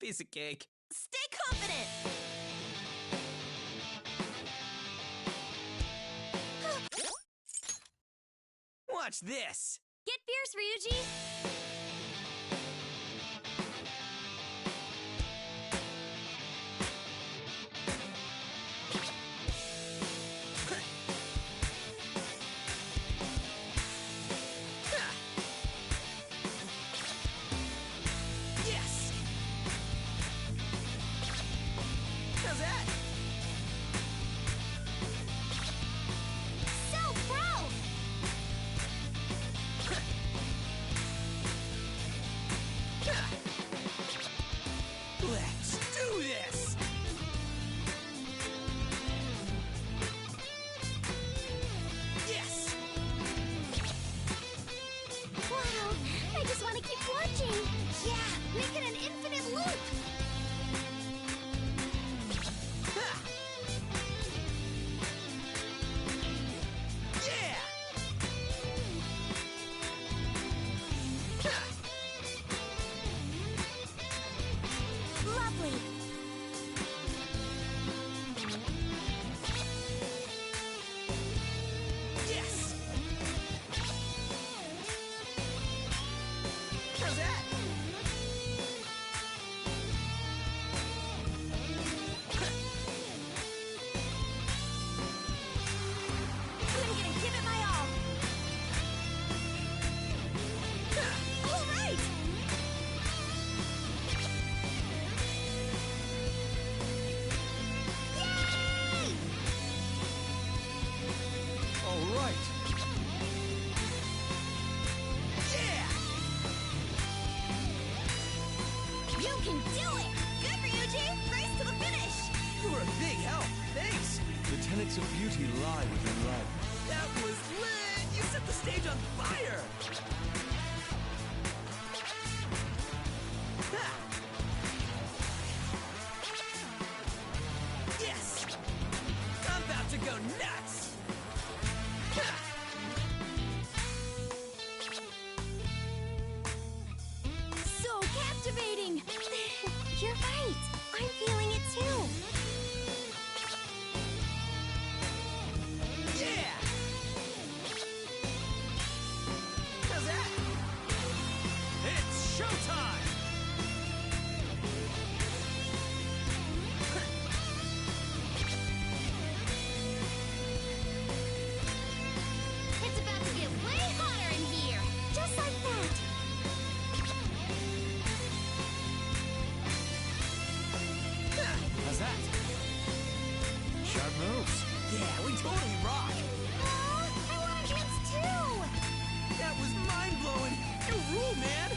Piece of cake. Stay confident! Watch this! Get fierce, Ryuji! Yes! How's that? So pro! Let's do this! Yes! Wow, I just want to keep watching. Yeah, make it an infinite loop. Ha! Yeah! Ha! Lovely. Yes! How's that? I'm gonna give it my all. All right. Yay! All right. Yeah! You can do it! Good, Ryuji! Race to the finish! You were a big help. Thanks. The tenets of beauty lie within love. That was lit. You set the stage on fire. Ha! Yes! I'm about to go nuts. Ha! So captivating! You're right. I'm feeling it too. Yeah! How's that? It's showtime! It's about to get way hotter in here. Just like that. How's that? Sharp moves. Yeah, we totally rock! Oh, I want to dance too. That was mind-blowing! You rule, man!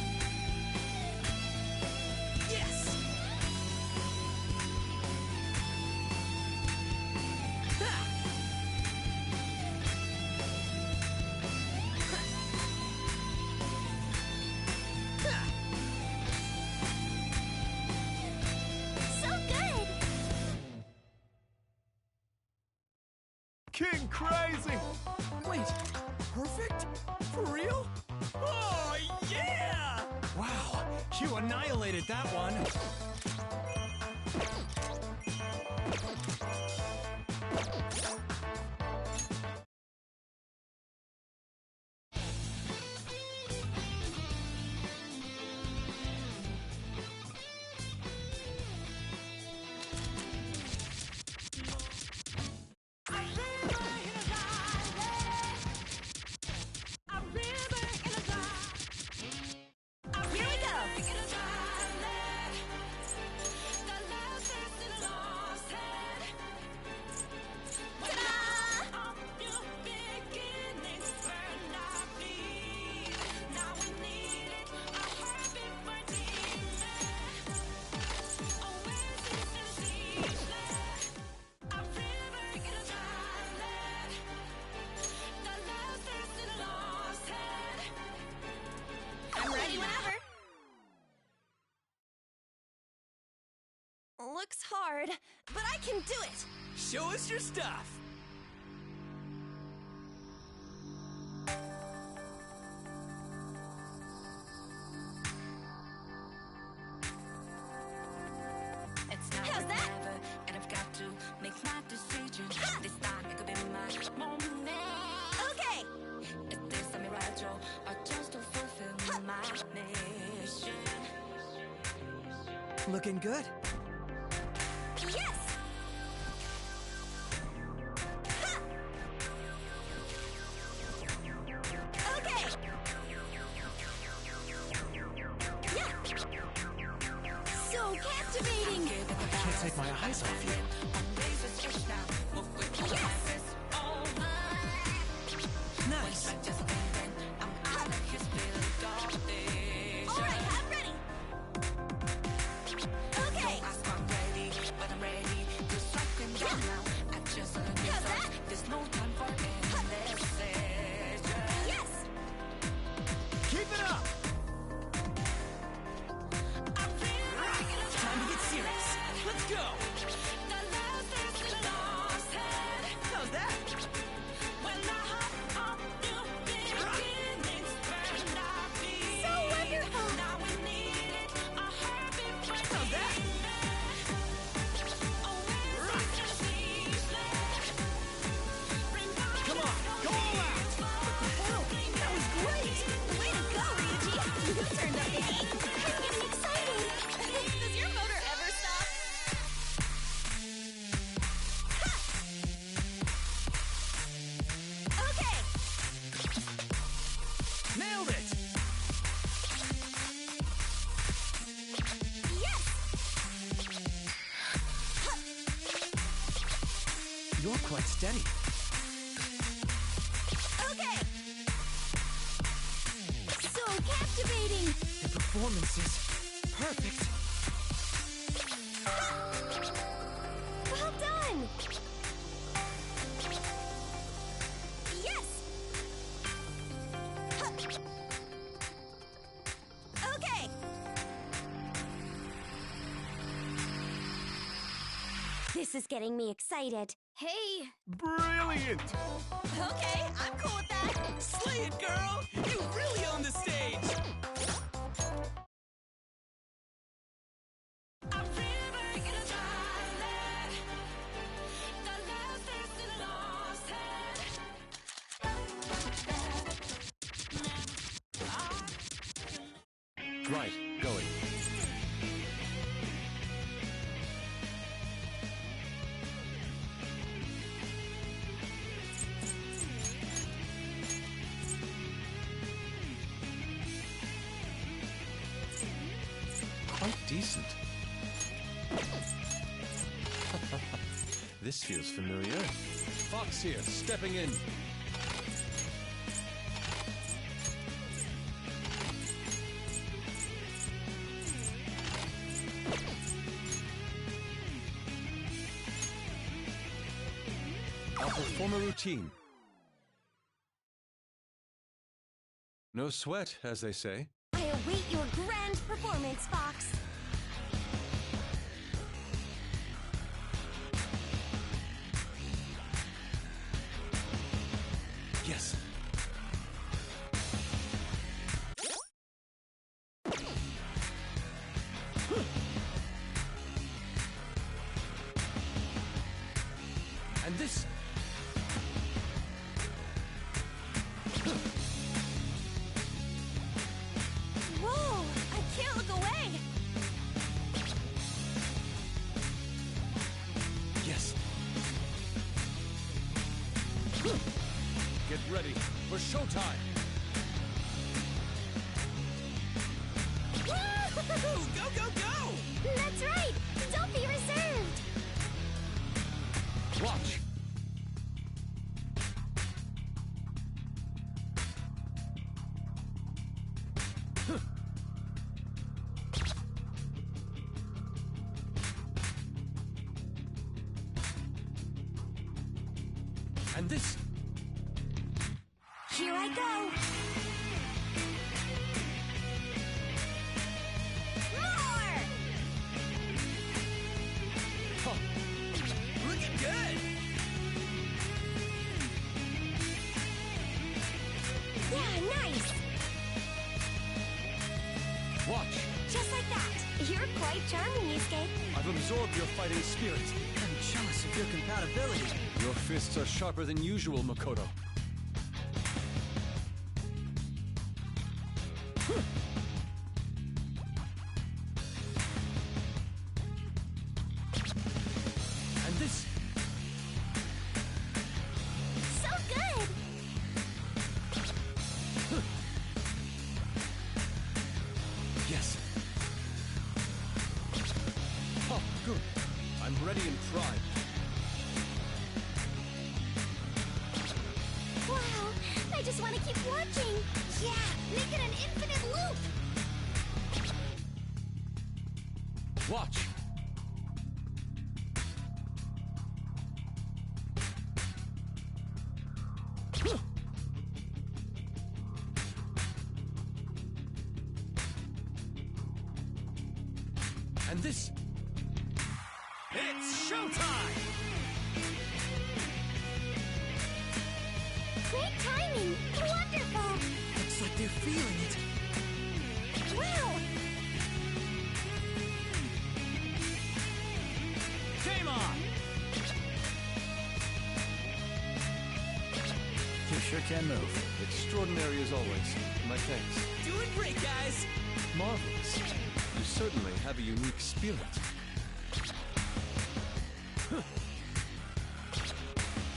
Yes! Ha! Ha! So good. King Crazy! Wait, perfect? For real? Oh, yeah! Wow, you annihilated that one. Here we go. Ta-da! I'm ready whenever. Looks hard, but I can do it. Show us your stuff! make my decision. This time it could be my moment. Okay. Is this a mirage or just to fulfill my mission? Looking good. Yes. Ha! Okay. Yeah. So captivating. I can't take my eyes off you. Nice. All right, I'm ready. Okay. How's that? There's no time for indecision. Yes. Keep it up. Time to get serious. Let's go. How's that? So wonderful. How's that? Come on, go all out. Wow, that was great. Way to go, Ryuji. You turned up the heat. I'm getting excited. Does your motor ever stop? Ha! Okay. Nailed it. Yes. You're quite steady. Okay. So captivating. The performance is perfect. Well done. Yes. Ha. Okay. This is getting me excited. Hey. Brilliant. Okay, I'm cool with that. Slay it, girl. You really own the stage. Right, going. Quite decent. This feels familiar. Fox here, stepping in. I'll perform a routine. No sweat, as they say. I await your grand performance, Fox. Yes. And this. Whoa, I can't look away. Yes. Get ready for showtime. Woo! Go, go, go! That's right. Don't be reserved. Watch. And this. Here I go. More! Huh. Looking good. Yeah, nice. Watch. Just like that. You're quite charming, Yusuke. Are I've absorbed your fighting spirit. I'm jealous of your compatibility. Your fists are sharper than usual, Makoto. And this... So good! Yes. Oh, good. I'm ready and primed. Wow, I just want to keep watching. Yeah, make it an infinite loop. Watch. And this... It's showtime! Great timing. Wonderful. Looks like they're feeling it. Wow. Game on! You sure can move. Extraordinary as always. My thanks. Doing great, guys! Marvelous. You certainly have a unique spirit.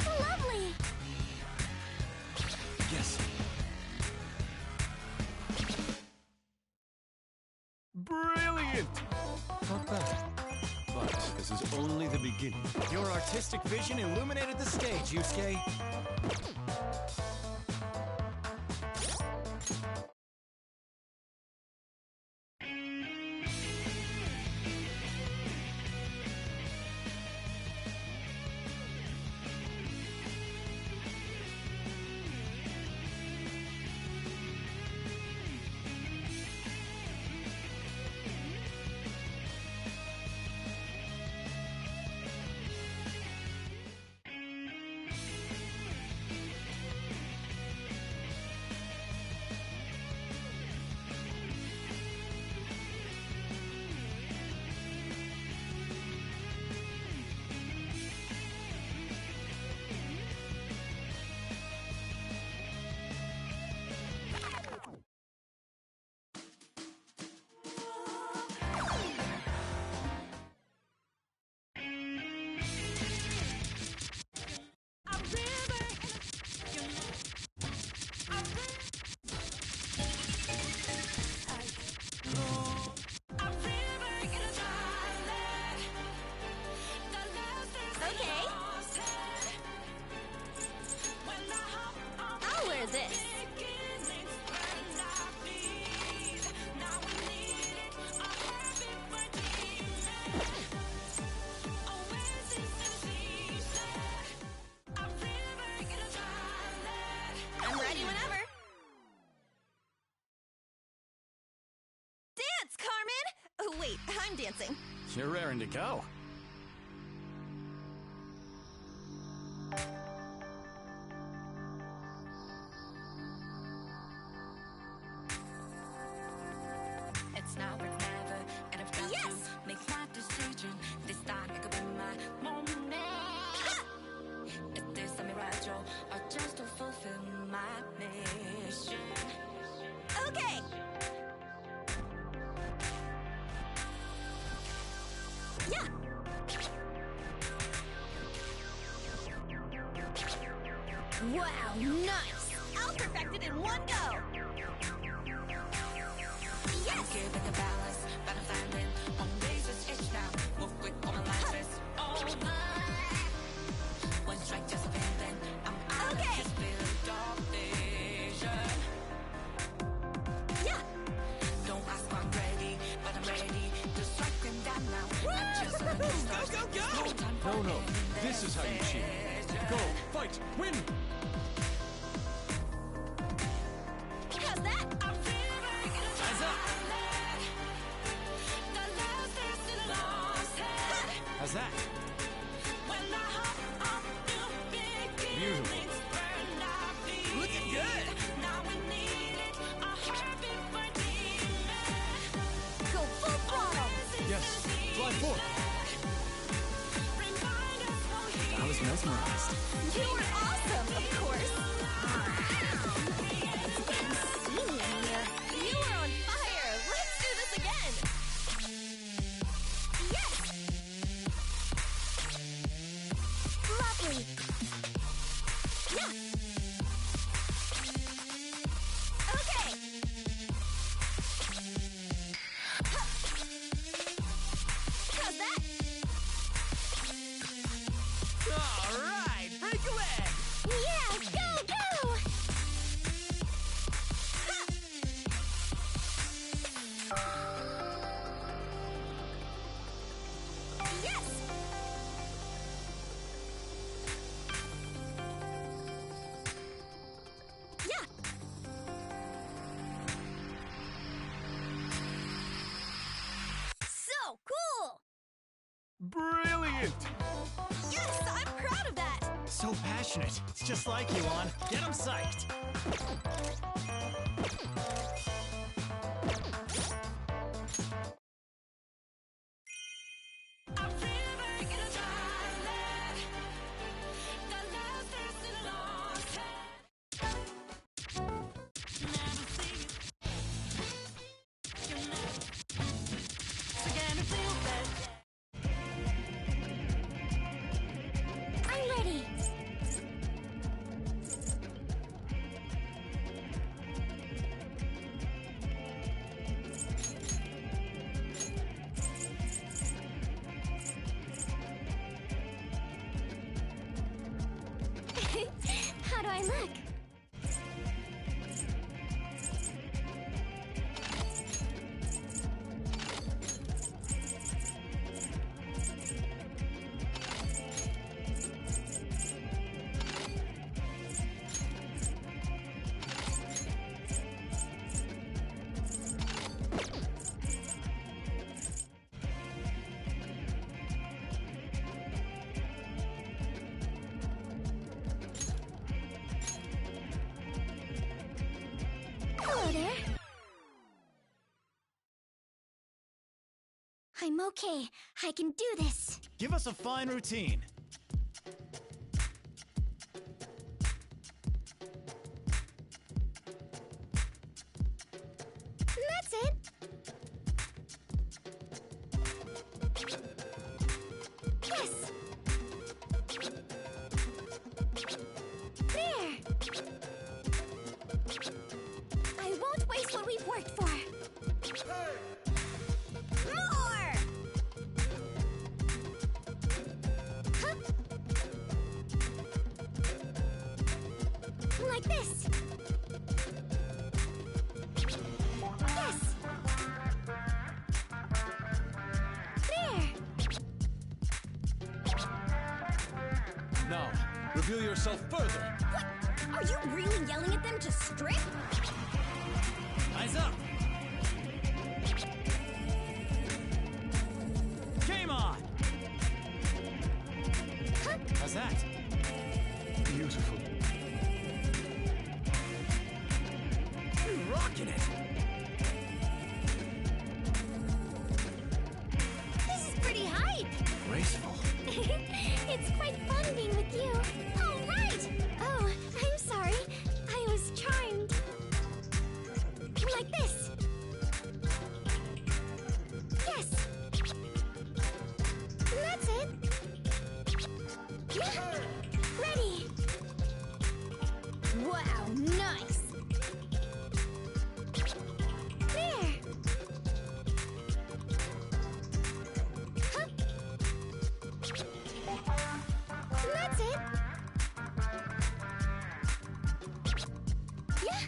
Lovely. Yes. Brilliant! Not bad. But this is only the beginning. Your artistic vision illuminated the stage, Yusuke. Okay. I'll wear this. I'm ready whenever. Dance, Carmen! Oh, wait, I'm dancing. You're raring to go. It's now or never, and I've got Yes! to make my decision. This time it could be my moment. Is this a mirage or just to fulfill my mission? Okay. Yeah. Wow, nice. I'll perfect it in one go. Yes. Give it the balance, but I'm finding on razor's edge now. Move quick on my life is over. One strike just a then I'm out of Okay. his field of vision. Yeah. Don't ask why I'm ready, but I'm ready to strike them down now. Not just let them start. Go, go, go! No time for No, no. This is how you cheat. Go, fight, win! How's that? Eyes up! How's that? Beautiful. Looking good! Go full throttle. Yes, fly forth. was mesmerized. You were awesome, of course. It's getting steamy in here. You were on fire. Let's do this again. Yes. Lovely. Yeah. Okay. How's that? All right, break a leg. Yeah, go, go! Yes! Yeah! So cool! Brilliant! Yes, I'm proud of that! So passionate. It's just like you, On. Get him psyched. I'm living in a Starlight. The last is in a long time. Never see you. You're never again to feel bad. I'm ready! How do I look? Hello there. I'm okay. I can do this. Give us a fine routine. That's it. Yes. There. I won't waste what we've worked for. More! Huh? Like this. Yes. There. Now, reveal yourself further. What? Are you really yelling at them to strip? Eyes up. Game on. Huh? How's that? Beautiful. You're rocking it. This is pretty hype. Graceful. It's quite fun being with you. All right. Oh, I'm sorry. I was charmed. Like this. Yes. That's it. Yeah. Ready. Wow, nice. There. Huh? That's it. Yeah.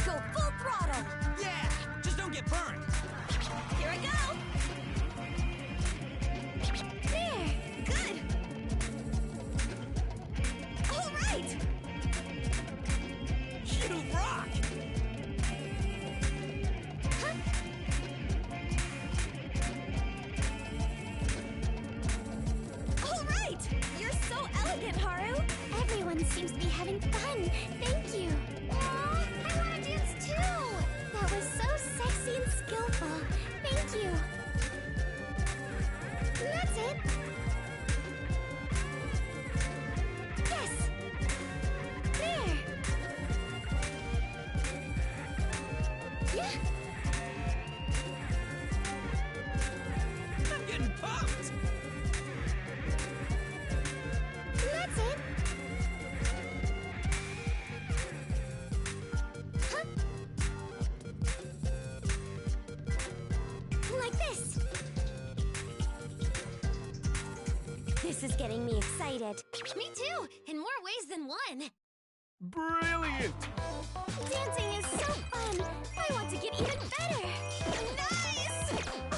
Go full throttle. Yeah, just don't get burned. Here I go. There. Good. All right. You rock. Huh? All right. You're so elegant, Haru. Everyone seems to be having fun. Thank you. Aw, I want to dance too. That was so sexy and skillful. Thank you. That's it. Yes! There! Yeah! I'm getting pumped! That's it! Huh? Like this! This is getting me excited. Me too, in more ways than one. Brilliant! Dancing is so fun! I want to get even better! Nice!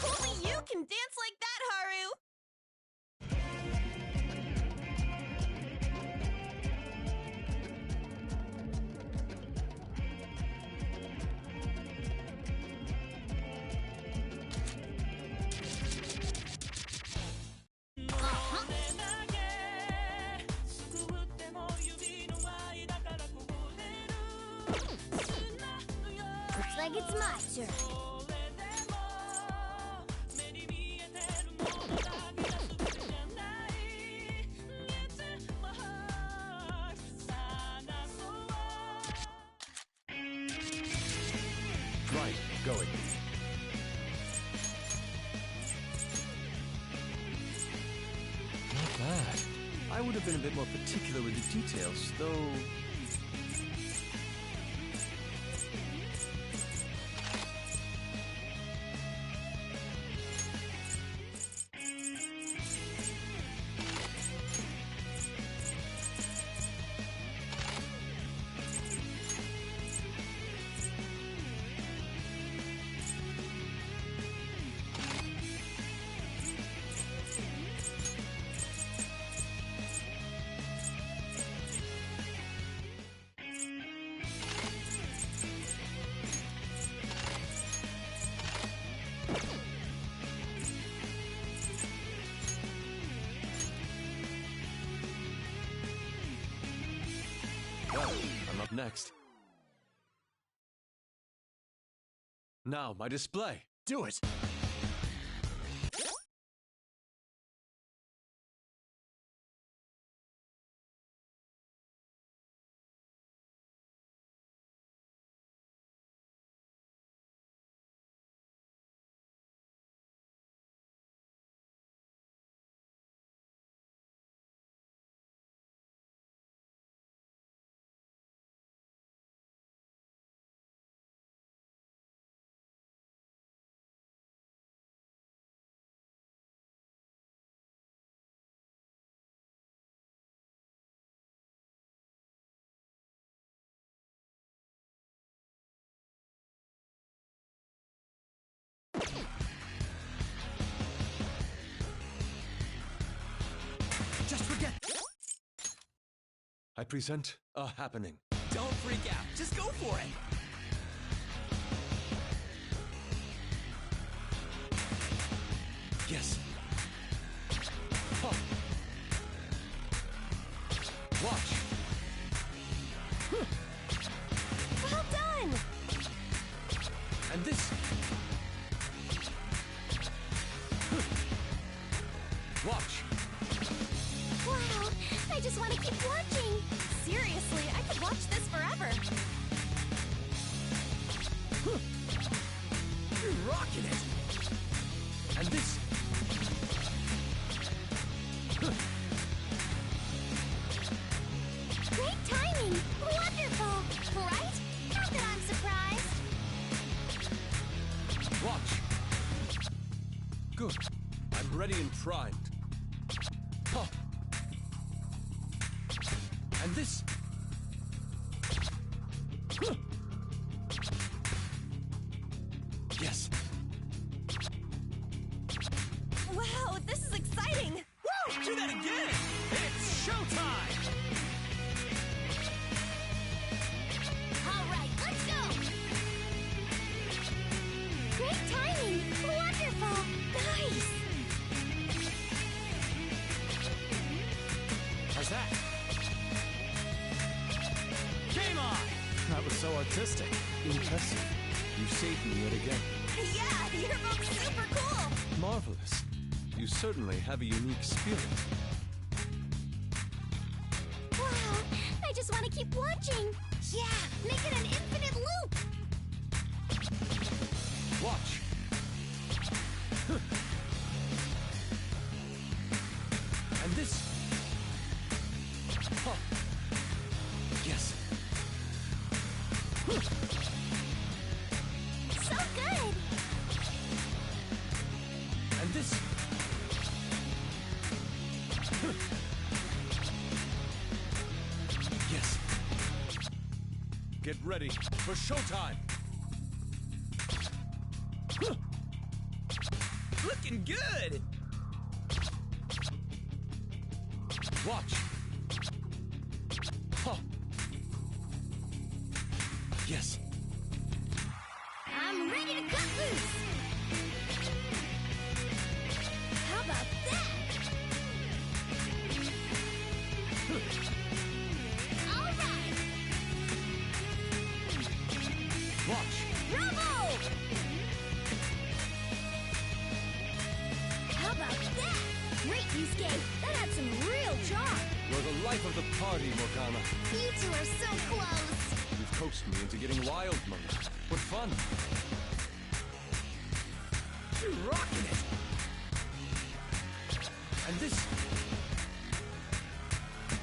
Only you can dance like that, Haru! Looks like it's my turn. Right, going. Not bad. I would have been a bit more particular with the details, though. Well, I'm up next. Now, my display. Do it! Just forget. I present a happening. Don't freak out. Just go for it. Yes. Huh. Watch. Well done! And this. Watch. Wow, I just want to keep watching. Seriously, I could watch this forever. You're rocking it. And this. Great timing! Wonderful! Right? Not that I'm surprised. Watch. Good. I'm ready and primed. Huh. And this. Yes. Wow, this is exciting! Woo! Do that again! It's showtime! All right, let's go! Great timing! Wonderful! Nice! How's that? Game on! That was so artistic. Impressive. You saved me yet again. Yeah, you're both super cool! Marvelous. You certainly have a unique spirit. Wow, I just want to keep watching. Yeah, make it an infinite loop. Watch. And this. Huh. Yes. So good. And this. Yes. Get ready for showtime. Looking good! Watch. Huh. Yes. I'm ready to cut loose. How about that? All right. Watch. Bravo! How about that? Great, Yusuke. That had some real charm. You're the life of the party, Morgana. You two are so close. You've coaxed me into getting wild mode. What fun! You're rocking it! And this.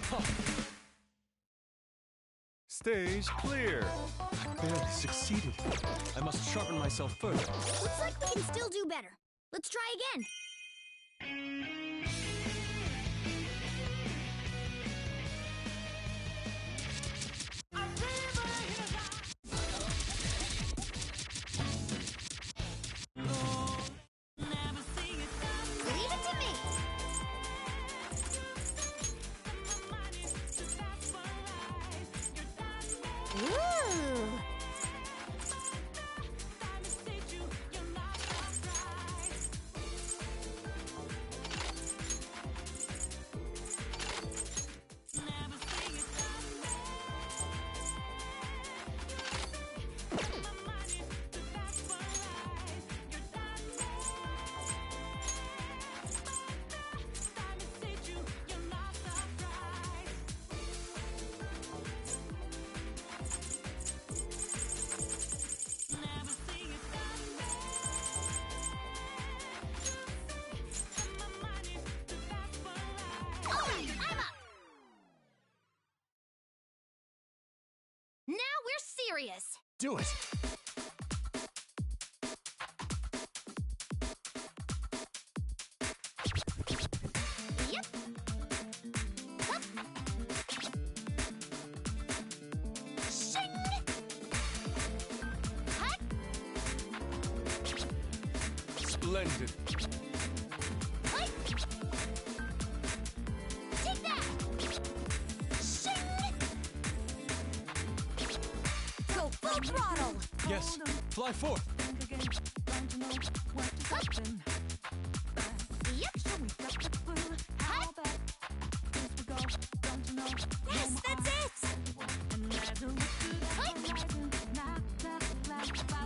Huh. Stage clear. I barely succeeded. I must sharpen myself further. Looks like we can still do better. Let's try again. Leave it to me. Ooh. All right, I'm up. Now we're serious. Do it! Yep. Hup. Shing. Hut. Splendid. Hut. Take that. Shing. Go full throttle. Yes. Fly forth. Hup. Yep. Hut. Yes, that's it. Hut.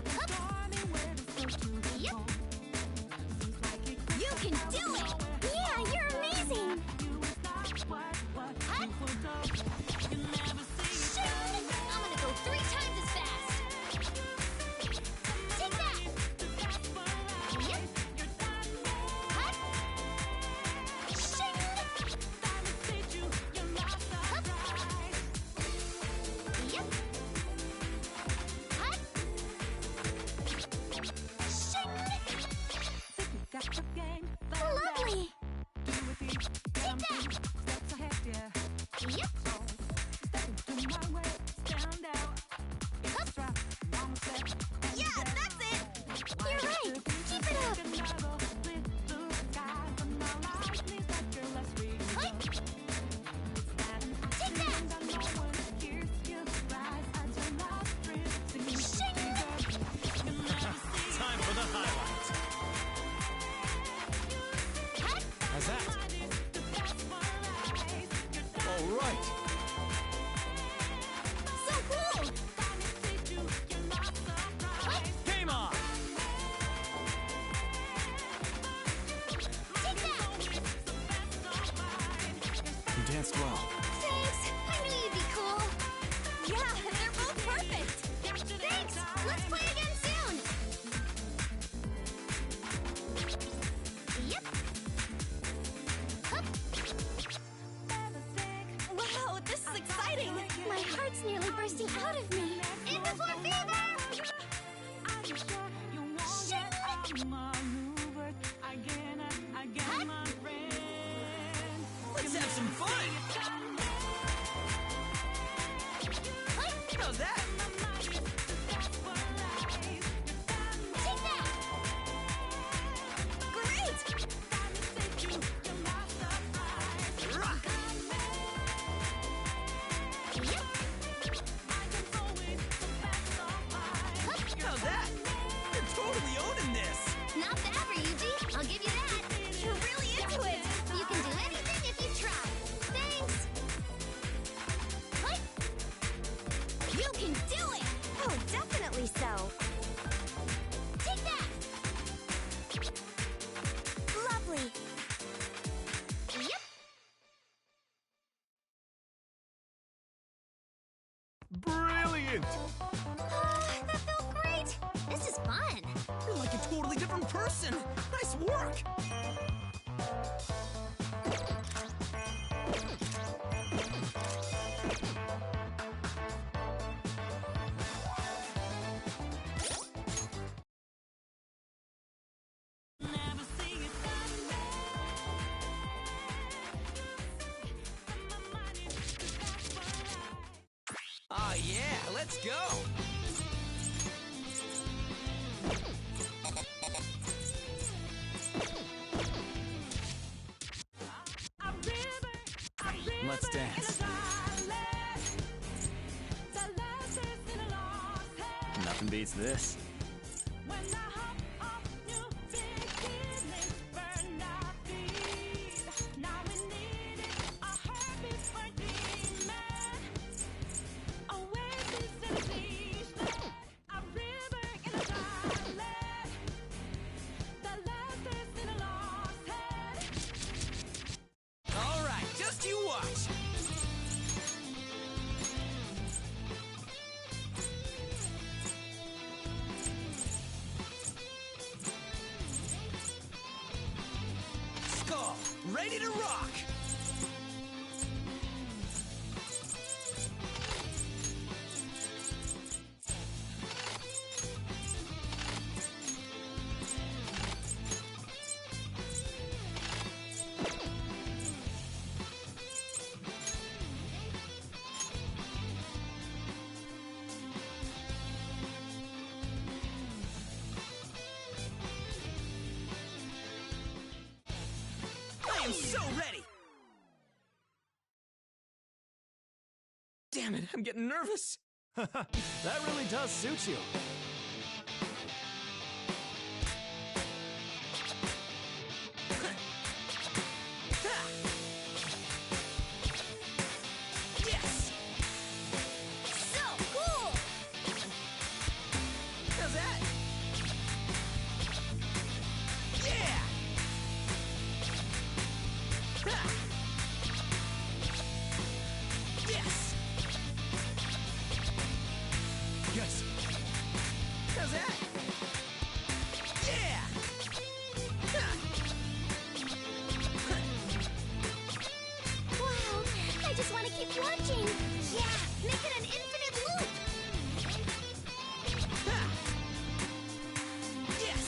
Hup. Yep. You can do it. Yeah, you're amazing. Hut. Shing. I'm gonna go 3 times as fast. Take that. Yep. Hut. Shing. Hup. Yep. Hut. Shing. Lovely. Take that. Yep. Hup. Yeah, that's it. You're right. Keep it up. Hut. Take that. Shing. Time for the highlights. Hut. How's that? All right. So cool. Hut. Game on! Take that. You danced well. Thanks! I knew you'd be cool. Yeah, they're both perfect. Thanks! Let's play again soon! Yep. Hup. Wow, this is exciting. My heart's nearly bursting out of me. In before fever! Let's have some fun! How's that? Take that! Great! Rock! Yep. How's that? You're totally owning this! Not bad, Ryuji. I'll give you that. You're really into it. You can do anything if you try. Thanks. What? You can do it. Oh, definitely so. Take that. Lovely. Yep. Brilliant! That felt great. This is fun. You're like a totally different person! Nice work! Ah, yeah, let's go! Let's dance. Nothing beats this. All right, just you watch! Skull, ready to rock! I am so ready! Damn it, I'm getting nervous. That really does suit you. Ha! Yes! So cool. How's that? Yeah! Ha! Yes! Yes. How's that? Yeah! Ha! Wow. I just want to keep watching. Yeah. Make it an infinite loop. Ha! Yes!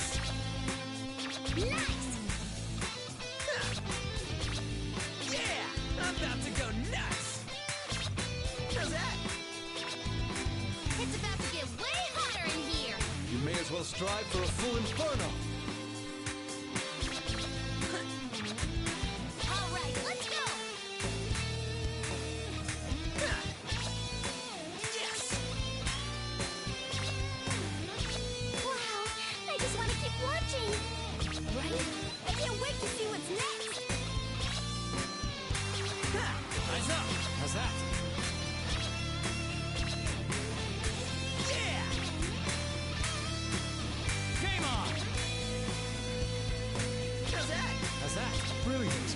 Nice. Ha! Yeah! I'm about to go nuts! How's that? It's about to get way hotter in here. You may as well strive for a full inferno. All right, let's go. Ha! Yes! Wow. I just want to keep watching. Right? I can't wait to see what's next. Ha! Eyes up. How's that? Yeah! Game on. How's that? How's that? Brilliant.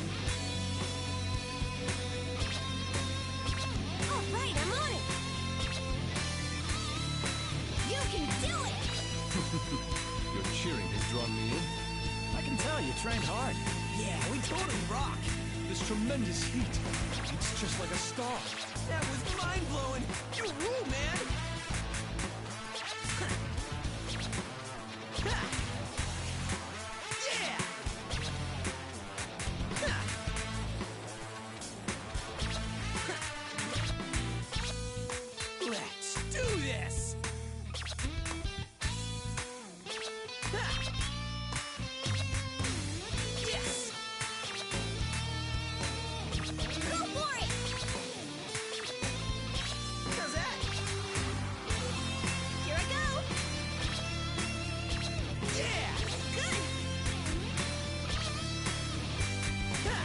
totally rock. This tremendous heat. It's just like a star. That was mind-blowing. You rule, man. Ha. Yeah. Ha. Let's do this. Ha. Yes. Go for it! How's that? Here I go! Yeah. Good! Ha.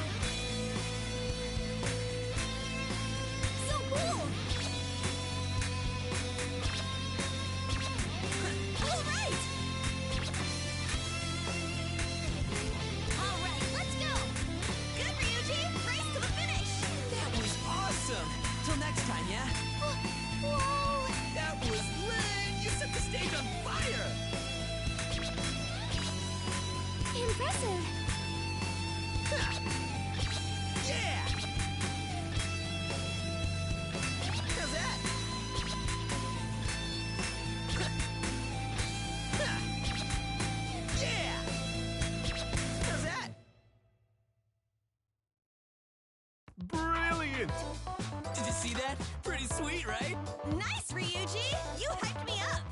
So cool! All right! All right, let's go! Good, Ryuji! Race to the finish! That was awesome. Till next time, yeah? Whoa! That was lit. You set the stage on fire. Impressive! Ha. Yeah. How's that? Ha. Ha. Yeah. How's that? Brilliant! Did you see that? Pretty sweet, right? Nice, Ryuji! You hyped me up!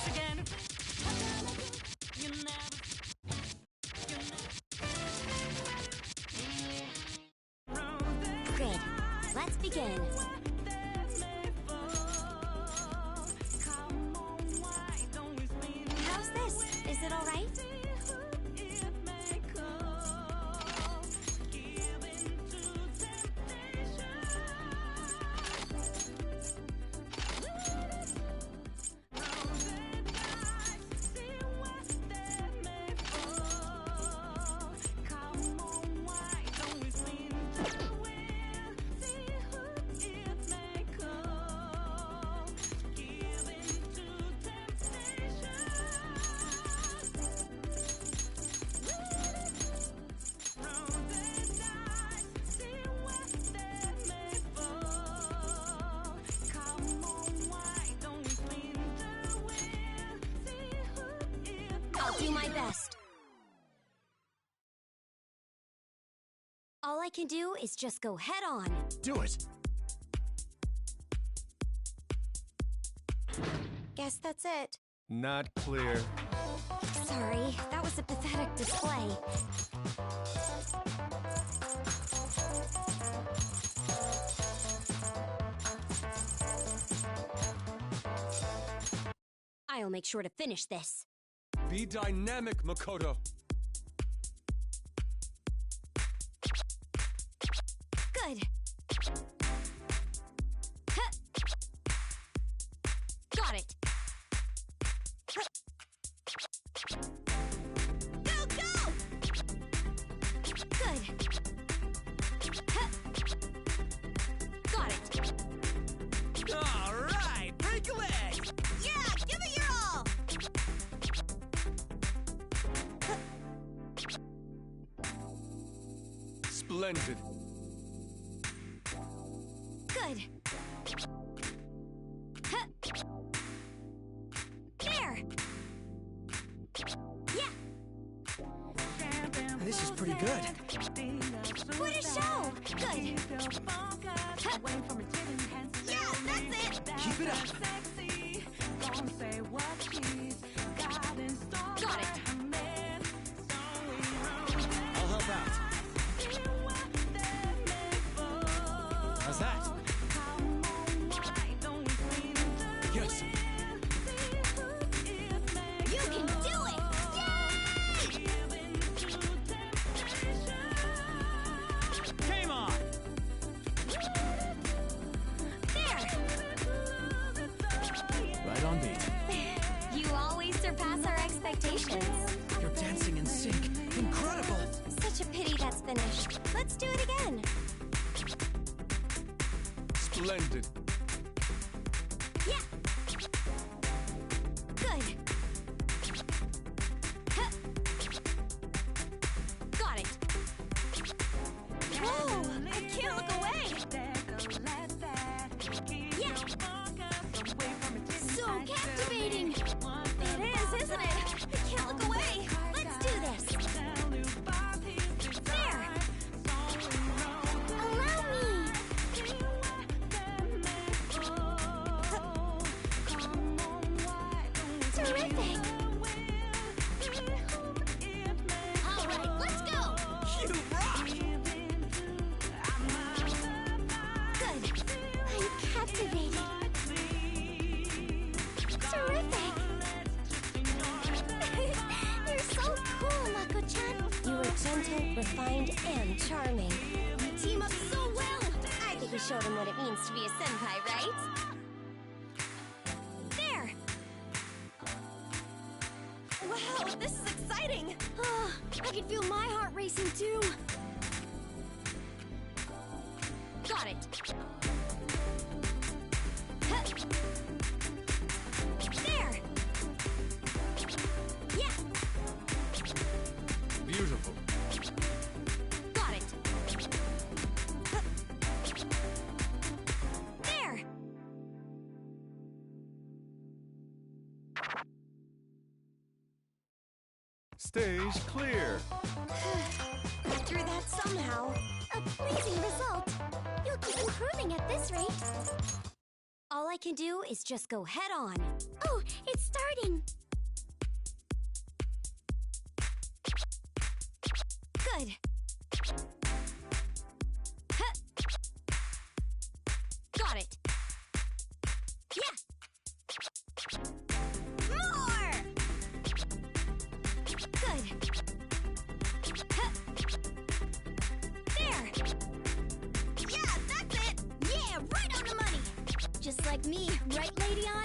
Again. You never. Good. Let's begin. How's this? Is it all right? I'll do my best. All I can do is just go head on. Do it. Guess that's it. Not clear. Sorry, that was a pathetic display. I'll make sure to finish this. Be dynamic, Makoto. Good. Huh. Got it. Huh. Go, go! Good. Huh. Got it. All right, break a leg. Yeah, give it your all! Splendid. Good. Huh. There. Yeah. This is pretty good. What a show. Good. Huh. Yeah, that's it! Keep it up. Got it. I'll help out. How's that? Yes. You can do it. Yay! Game on. There. Right on beat. You all almost finished. Let's do it again. Splendid. Yeah. Good. Huh. Got it. Whoa! I can't look away. Yeah. So captivating. It is, isn't it? I can't look away. Let's do this. There. Allow me. Terrific. All right, let's go. You rock! Good. I'm captivated. Terrific. You're so cool, Mako-chan. You were gentle, refined, and charming. We team up so well. I think we showed him what it means to be a senpai, right? There. Wow, this is exciting! Oh, I can feel my heart racing too. Got it. Huh. There. Yeah. Beautiful. Got it. Huh. There. Stage clear. Got through that somehow. A pleasing result. You'll keep improving at this rate. All I can do is just go head on. Oh, it's starting. Good. Huh. Got it. Yeah. More! Good. Huh. There. Yeah, that's it! Yeah, right on the money. Just like me, right, Lady On?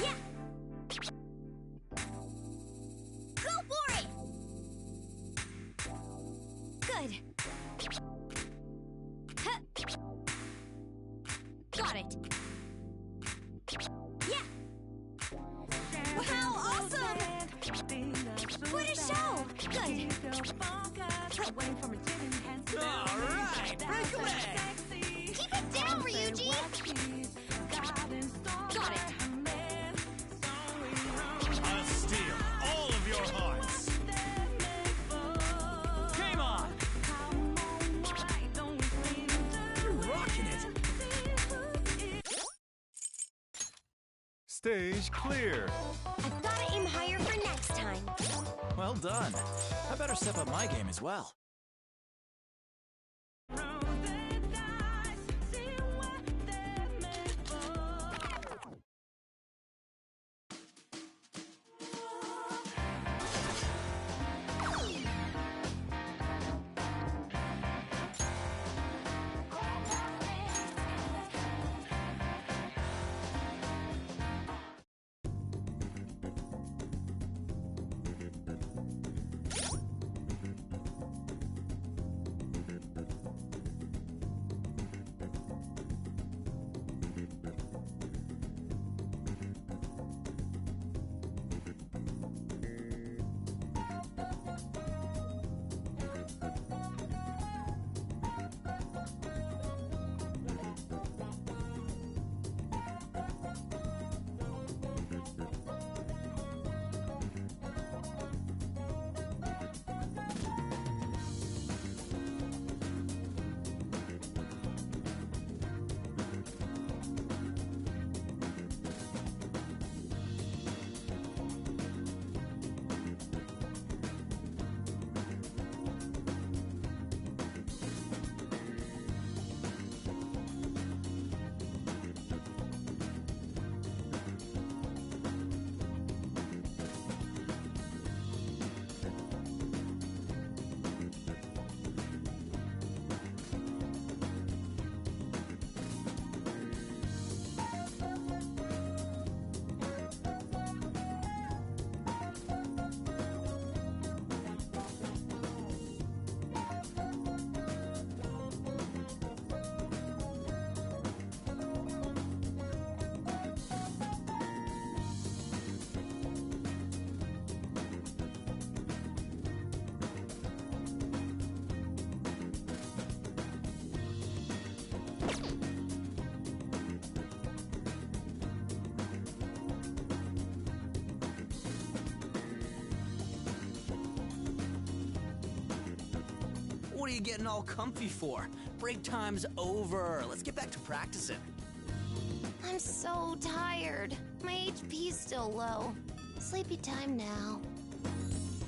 Yeah. Go for it! Good. Huh. Got it. Yeah. Wow, awesome! What a show! Good. All right, break away! Keep it down, Ryuji! Got it. I'll steal all of your hearts. Game on. You're rocking it! Stage clear. I've got to aim higher for next time. Well done. I better step up my game as well. What are you getting all comfy for? Break time's over. Let's get back to practicing. I'm so tired. My HP's still low. Sleepy time now.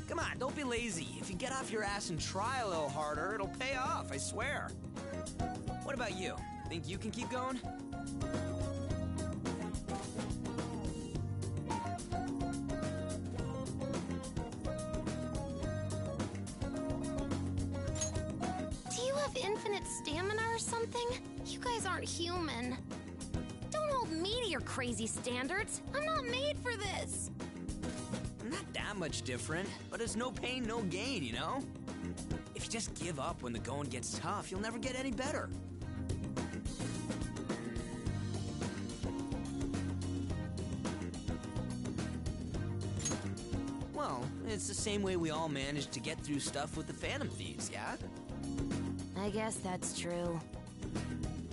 Come on, don't be lazy. If you get off your ass and try a little harder, it'll pay off, I swear. What about you? Think you can keep going? Do you have infinite stamina or something? You guys aren't human. Don't hold me to your crazy standards. I'm not made for this. Not that much different, but it's no pain, no gain, you know? If you just give up when the going gets tough, you'll never get any better. Well, it's the same way we all managed to get through stuff with the Phantom Thieves, yeah? I guess that's true.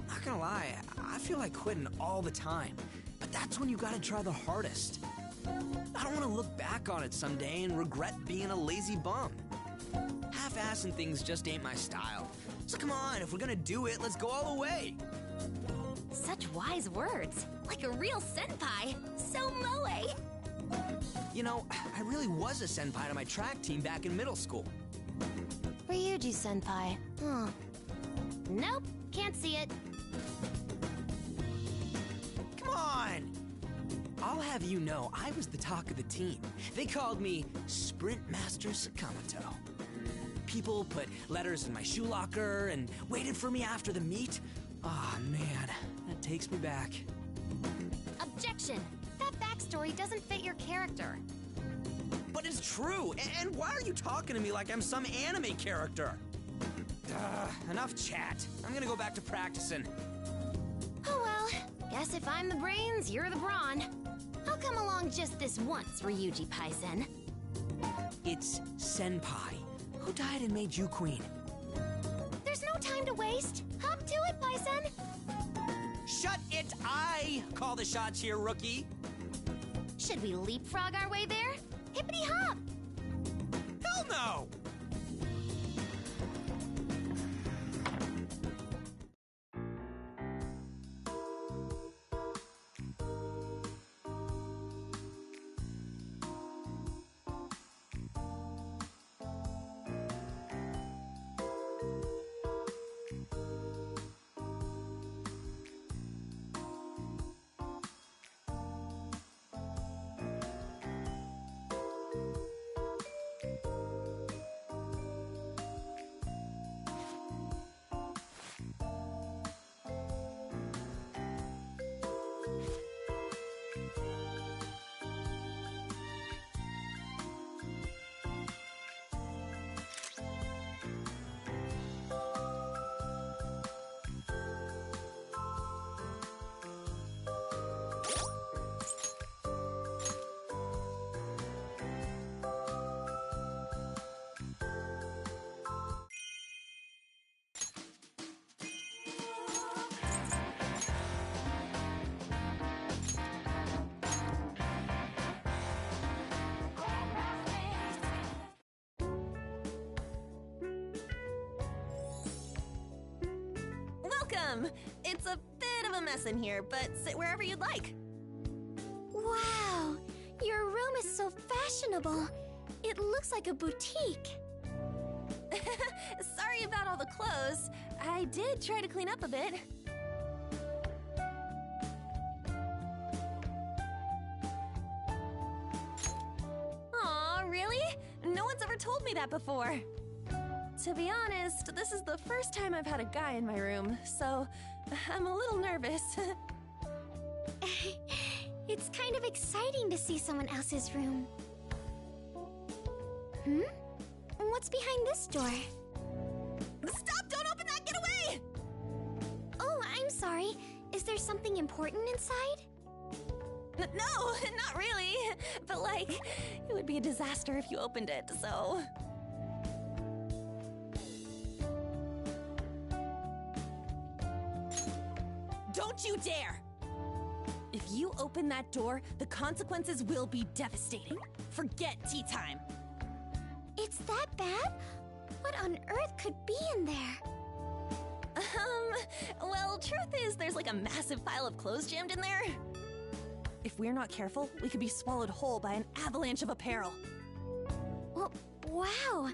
Not gonna lie, I feel like quitting all the time, but that's when you gotta try the hardest. I don't want to look back on it someday and regret being a lazy bum. Half-assing things just ain't my style. So come on, if we're gonna do it, let's go all the way. Such wise words. Like a real senpai. So moe. You know, I really was a senpai to my track team back in middle school. Ryuji senpai. Huh. Nope, can't see it. Come on! I'll have you know, I was the talk of the team. They called me Sprint Master Sakamoto. People put letters in my shoe locker and waited for me after the meet. Ah, man, that takes me back. Objection! That backstory doesn't fit your character. But it's true, and why are you talking to me like I'm some anime character? Enough chat. I'm gonna go back to practicing. Oh well, guess if I'm the brains, you're the brawn. I'll come along just this once, Ryuji Paisen. It's Senpai. Who died and made you queen? There's no time to waste. Hop to it, Paisen. Shut it! I call the shots here, rookie. Should we leapfrog our way there? Hippity hop! Hell no! Welcome! It's a bit of a mess in here, but sit wherever you'd like. Wow, your room is so fashionable. It looks like a boutique. Sorry about all the clothes. I did try to clean up a bit. Aw, really? No one's ever told me that before. To be honest, this is the first time I've had a guy in my room, so I'm a little nervous. It's kind of exciting to see someone else's room. What's behind this door? Stop! Don't open that! Get away! Oh, I'm sorry. Is there something important inside? No, not really. But, like, it would be a disaster if you opened it, so... Don't you dare! If you open that door, the consequences will be devastating. Forget tea time. It's that bad? What on earth could be in there? Well, truth is, there's like a massive pile of clothes jammed in there. If we're not careful, we could be swallowed whole by an avalanche of apparel. Well, wow!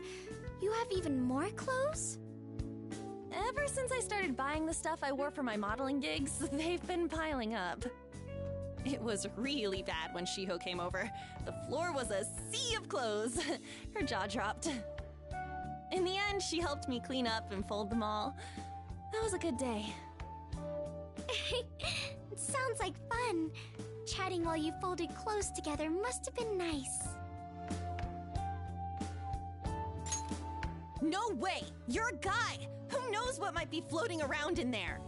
You have even more clothes? Ever since I started buying the stuff I wore for my modeling gigs, they've been piling up. It was really bad when Shiho came over. The floor was a sea of clothes. Her jaw dropped. In the end, she helped me clean up and fold them all. That was a good day. It sounds like fun. Chatting while you folded clothes together must have been nice. No way! You're a guy! Who knows what might be floating around in there?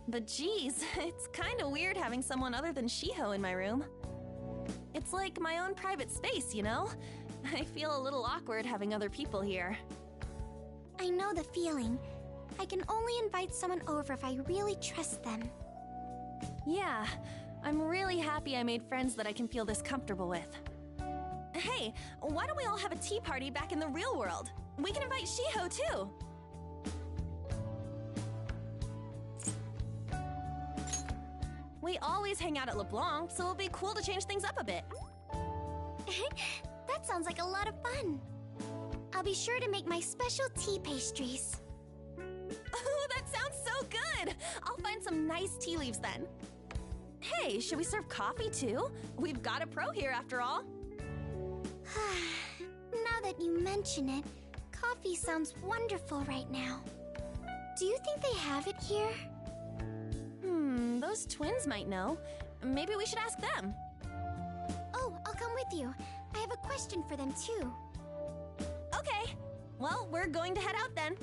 But geez, it's kinda weird having someone other than Shiho in my room. It's like my own private space, you know? I feel a little awkward having other people here. I know the feeling. I can only invite someone over if I really trust them. Yeah, I'm really happy I made friends that I can feel this comfortable with. Hey, why don't we all have a tea party back in the real world? We can invite Shiho too! We always hang out at LeBlanc, so it'll be cool to change things up a bit. That sounds like a lot of fun. I'll be sure to make my special tea pastries. Ooh, that sounds so good! I'll find some nice tea leaves then. Hey, should we serve coffee too? We've got a pro here after all. Now that you mention it, coffee sounds wonderful right now. Do you think they have it here? Those twins might know. Maybe we should ask them. Oh, I'll come with you. I have a question for them too. Okay. Well, we're going to head out then.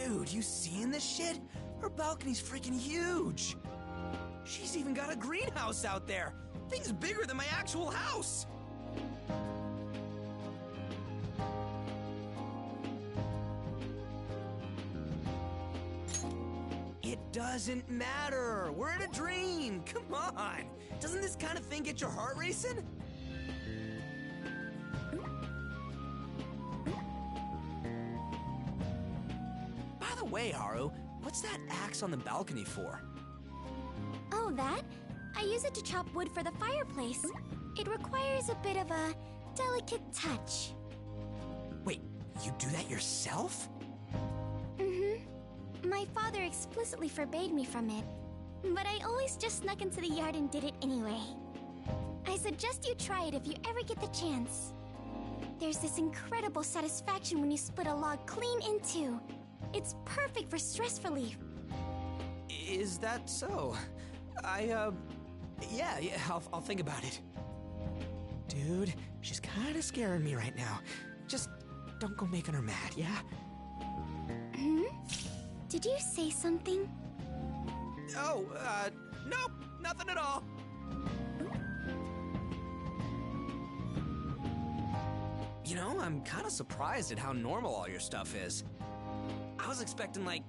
Dude, you seeing this shit? Her balcony's freaking huge. She's even got a greenhouse out there. Thing's bigger than my actual house. It doesn't matter. We're in a dream. Come on. Doesn't this kind of thing get your heart racing? By the way, Haru, what's that axe on the balcony for? Oh, that? I use it to chop wood for the fireplace. It requires a bit of a delicate touch. Wait, you do that yourself? Mm-hmm. My father explicitly forbade me from it, but I always just snuck into the yard and did it anyway. I suggest you try it if you ever get the chance. There's this incredible satisfaction when you split a log clean in two. It's perfect for stress relief. Is that so? Yeah, I'll think about it. Dude, she's kind of scaring me right now. Just don't go making her mad, yeah? Hmm? Did you say something? Oh, nope, nothing at all. You know, I'm kind of surprised at how normal all your stuff is. I was expecting, like,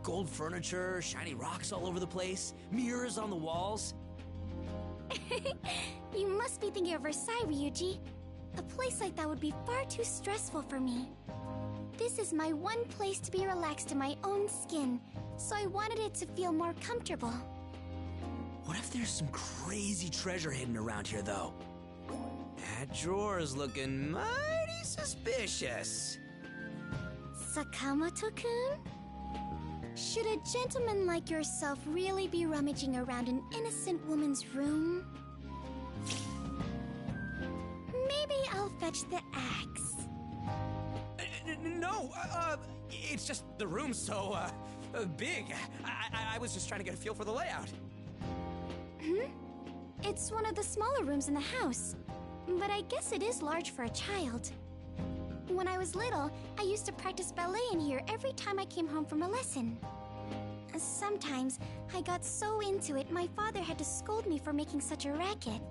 gold furniture, shiny rocks all over the place, mirrors on the walls. You must be thinking of Versailles, Ryuji. A place like that would be far too stressful for me. This is my one place to be relaxed in my own skin, so I wanted it to feel more comfortable. What if there's some crazy treasure hidden around here, though? That drawer's looking mighty suspicious. Sakamoto-kun? Should a gentleman like yourself really be rummaging around an innocent woman's room? Maybe I'll fetch the axe. No, it's just the room's so, big. I was just trying to get a feel for the layout. Hmm? It's one of the smaller rooms in the house, but I guess it is large for a child. When I was little, I used to practice ballet in here every time I came home from a lesson. Sometimes, I got so into it, my father had to scold me for making such a racket.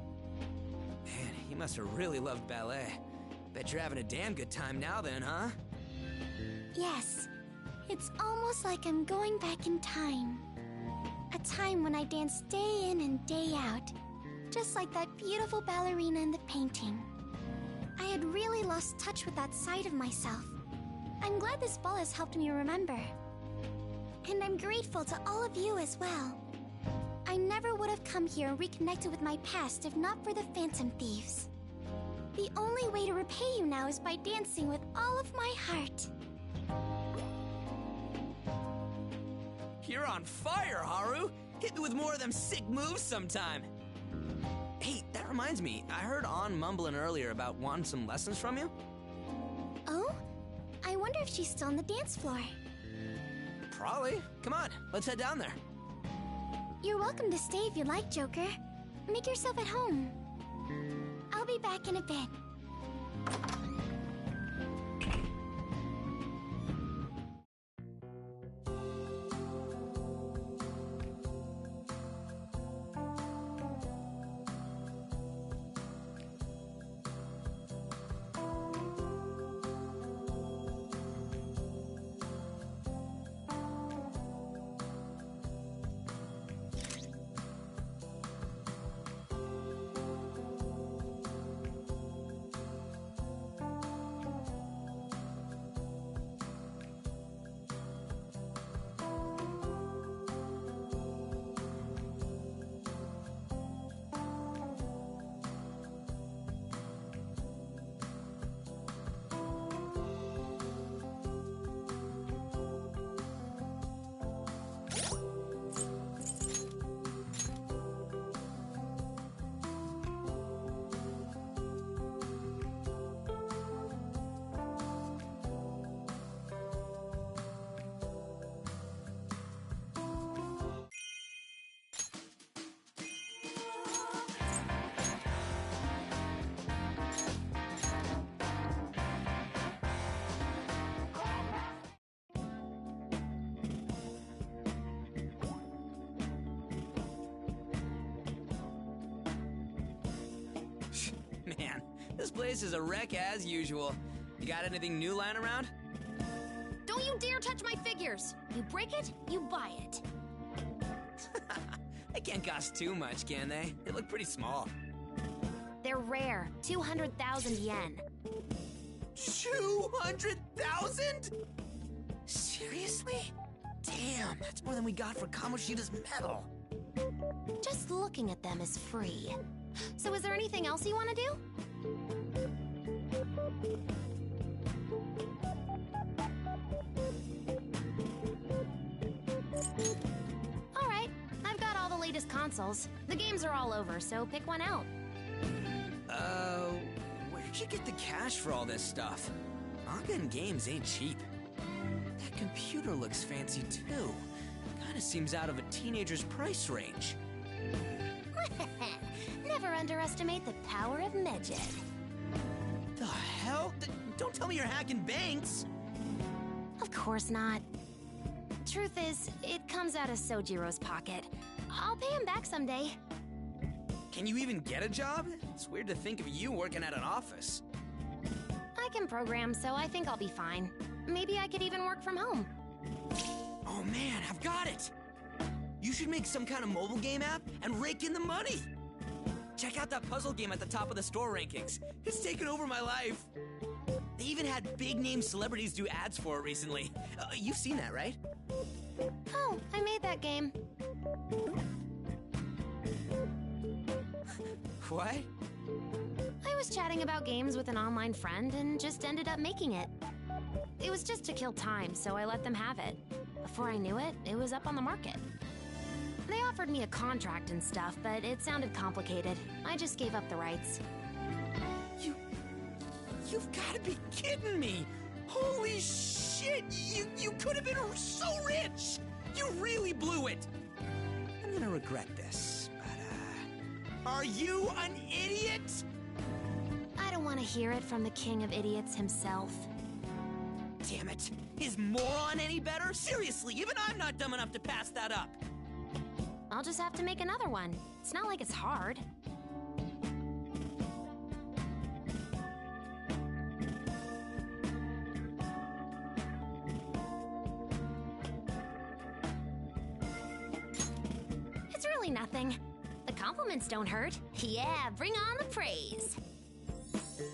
Man, you must have really loved ballet. Bet you're having a damn good time now then, huh? Yes, it's almost like I'm going back in time. A time when I danced day in and day out, just like that beautiful ballerina in the painting. I had really lost touch with that side of myself. I'm glad this ball has helped me remember. And I'm grateful to all of you as well. I never would have come here and reconnected with my past if not for the Phantom Thieves. The only way to repay you now is by dancing with all of my heart. You're on fire, Haru! Hit me with more of them sick moves sometime. Hey, that reminds me, I heard Ann mumbling earlier about wanting some lessons from you. Oh? I wonder if she's still on the dance floor. Probably. Come on, let's head down there. You're welcome to stay if you like, Joker. Make yourself at home. I'll be back in a bit. Man, this place is a wreck as usual. You got anything new lying around? Don't you dare touch my figures! You break it, you buy it. They can't cost too much, can they? They look pretty small. They're rare, 200,000 yen. 200,000? Seriously? Damn, that's more than we got for Kamoshida's medal. Just looking at them is free. So is there anything else you want to do? All right, I've got all the latest consoles. The games are all over, so pick one out. Where'd you get the cash for all this stuff? Manga and games ain't cheap. That computer looks fancy too. Kinda seems out of a teenager's price range. Never underestimate the power of magic. The hell? Don't tell me you're hacking banks! Of course not. Truth is, it comes out of Sojiro's pocket. I'll pay him back someday. Can you even get a job? It's weird to think of you working at an office. I can program, so I think I'll be fine. Maybe I could even work from home. Oh man, I've got it! You should make some kind of mobile game app and rake in the money! Check out that puzzle game at the top of the store rankings. It's taken over my life. They even had big-name celebrities do ads for it recently. You've seen that, right? Oh, I made that game. What? I was chatting about games with an online friend and just ended up making it. It was just to kill time, so I let them have it. Before I knew it, it was up on the market. They offered me a contract and stuff, but it sounded complicated. I just gave up the rights. You've gotta be kidding me! Holy shit! You could have been so rich! You really blew it! I'm gonna regret this, but, are you an idiot? I don't want to hear it from the king of idiots himself. Damn it! Is moron any better? Seriously, even I'm not dumb enough to pass that up! I'll just have to make another one. It's not like it's hard. It's really nothing. The compliments don't hurt. Yeah, bring on the praise.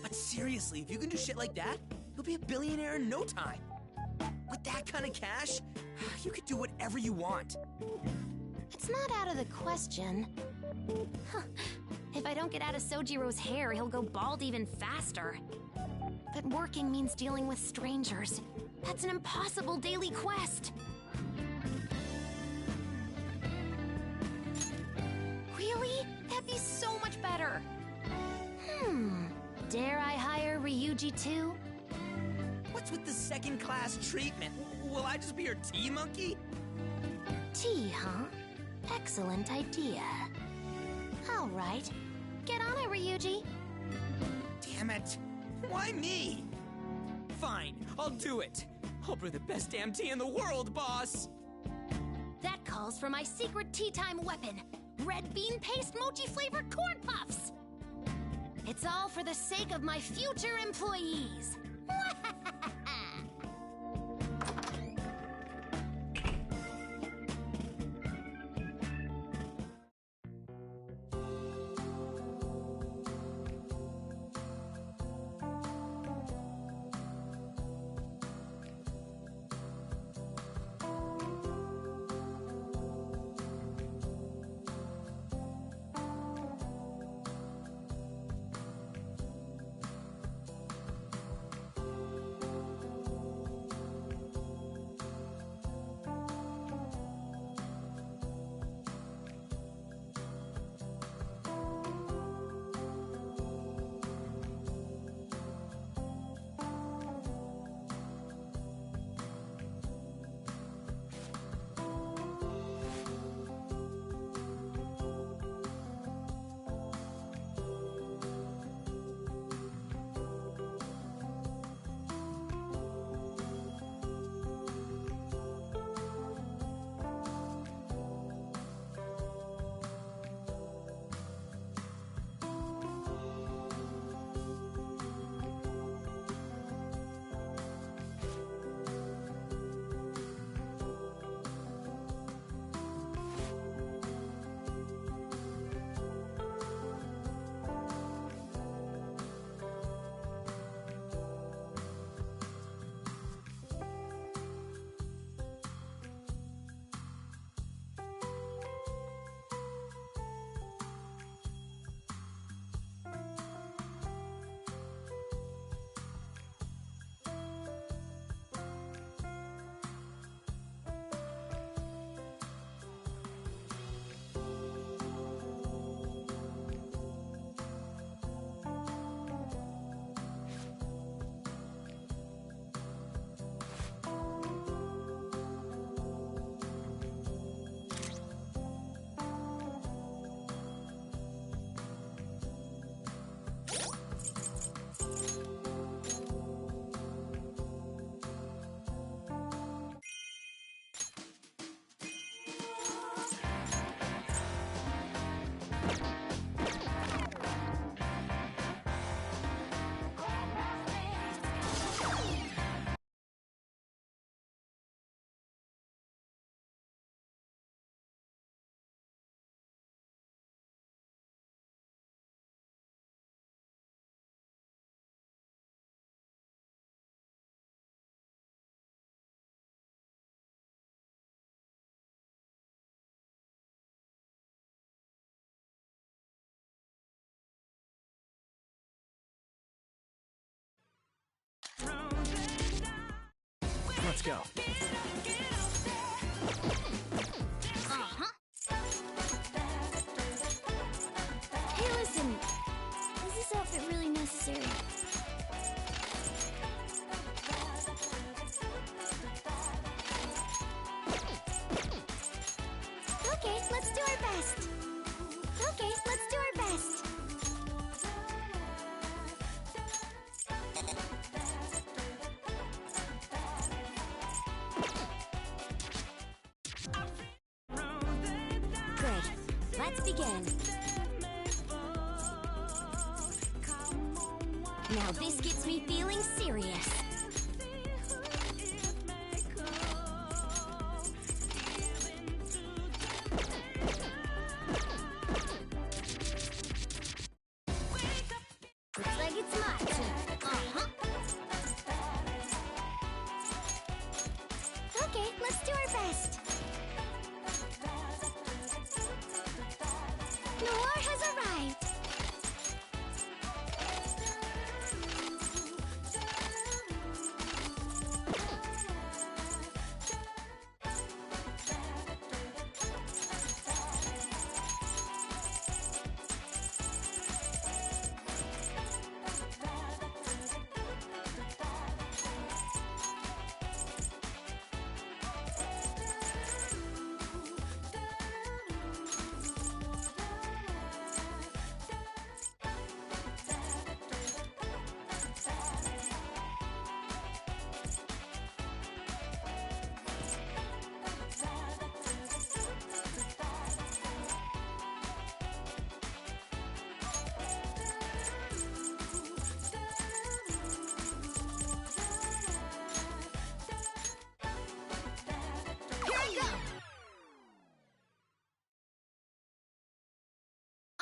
But seriously, if you can do shit like that, you'll be a billionaire in no time. With that kind of cash, you could do whatever you want. It's not out of the question. Huh. If I don't get out of Sojiro's hair, he'll go bald even faster. But working means dealing with strangers. That's an impossible daily quest. Really? That'd be so much better. Dare I hire Ryuji too? What's with the second-class treatment? Will I just be your tea monkey? Tea, huh? Excellent idea. All right. Get on it, Ryuji. Damn it. Why me? Fine, I'll do it. I'll brew the best damn tea in the world, boss. That calls for my secret tea time weapon. Red bean paste mochi flavored corn puffs. It's all for the sake of my future employees. Let's go. Hey, listen. Is this outfit really necessary? Okay, let's do our best. Okay, let's do our best. Good. Let's begin. Now this gets me feeling serious. Looks like it's my turn. Okay, let's do our best. Noir has arrived.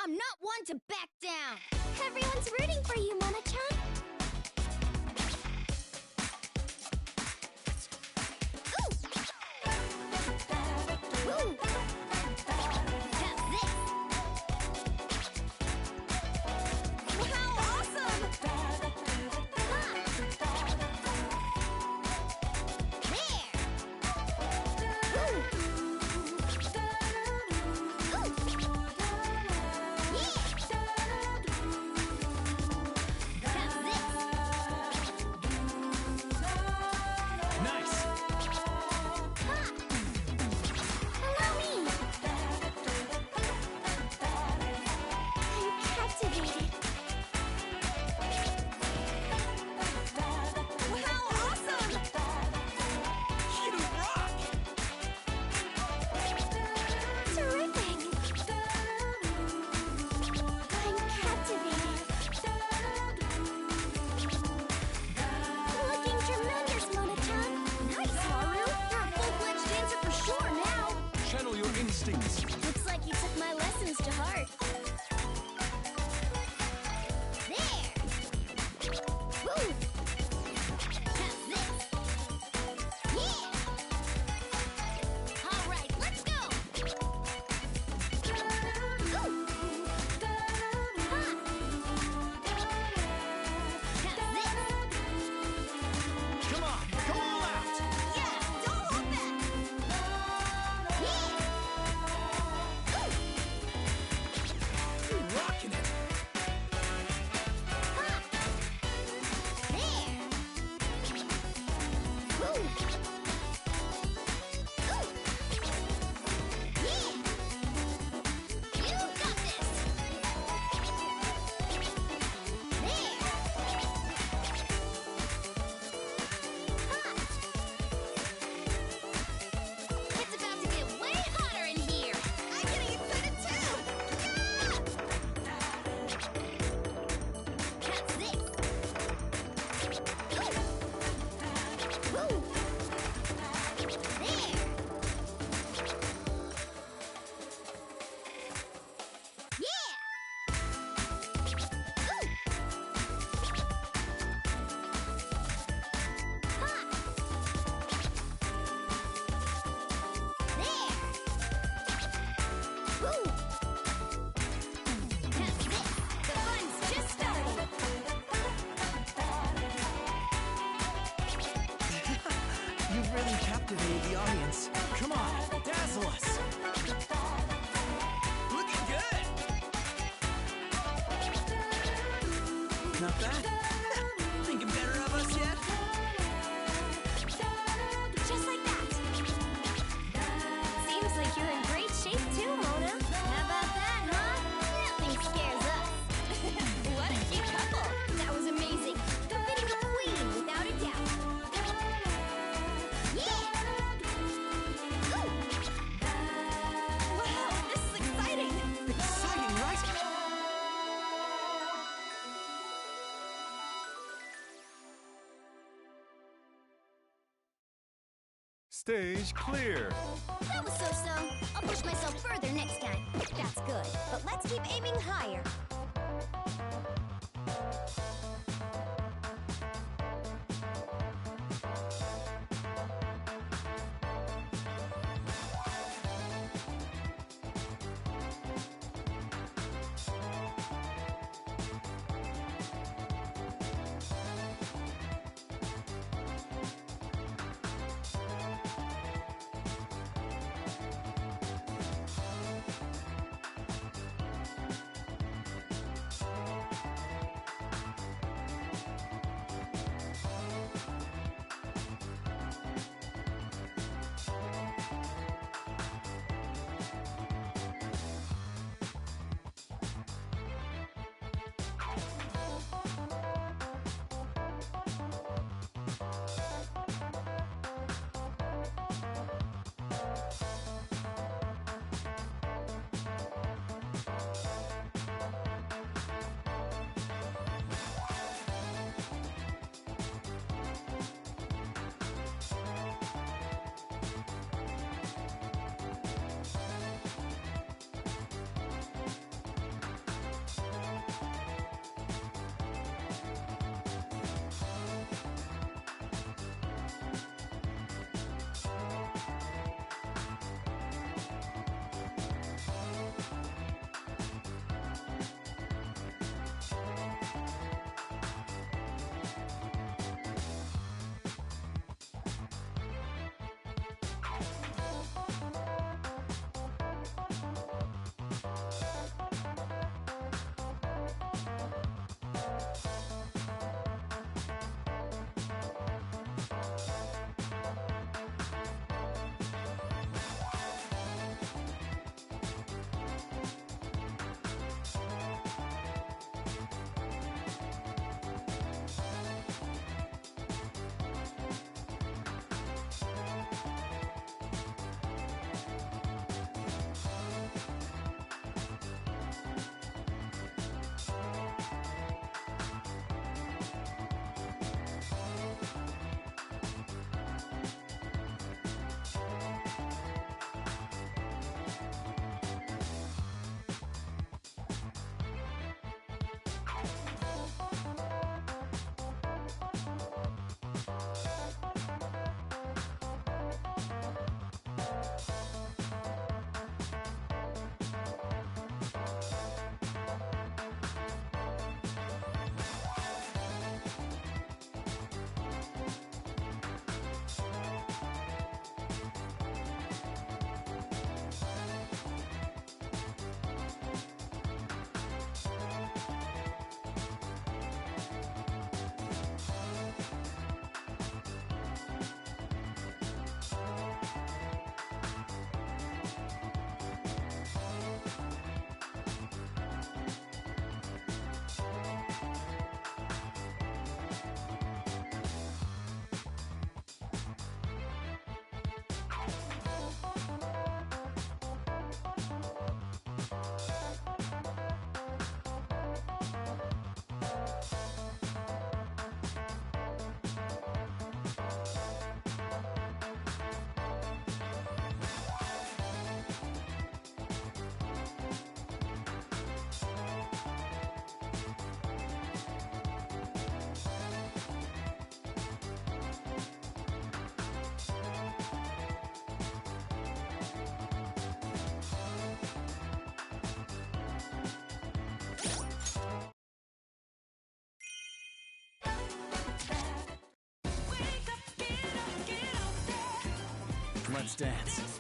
I'm not one to back down. Everyone's rooting for you, Mona-chan. Ooh. Ooh. How's this? Wow, awesome! Ha! There! Ooh. Nice. Allow me. I'm captivated. Wow, awesome! You rock! Terrific. I'm captivated. Looking tremendous, Mona-chan. Nice, Haru. You're a full-fledged dancer for sure now. Channel your instincts. Looks like you took my lessons to heart. There! Woo! How's this? Yeah! All right, let's go! Ooh! Ha! How's this? Come on, go all out. Yeah! Don't hold back! Yeah! You're rocking it! Ha! There! Woo! Ooh! Yeah! You got this! There! Hot! It's about to get way hotter in here! I'm getting excited too! Yeah! How's this? Ooh! Woo! There! Yeah! Ooh! Ha! There! Woo! How's this? The fun's just starting! You audience. Come on, dazzle us. Looking good. Not bad. Thinking better of us yet? Just like that. Seems like you're in great shape too, Mona. How about that, huh? Nothing scares us. What a cute couple! That was amazing. Defeating the queen, without a doubt. Yeah! Ooh. Wow, this is exciting! Exciting, right? Stage clear. That was so-so. I'll push myself further next time. That's good. But let's keep aiming higher. Let's dance.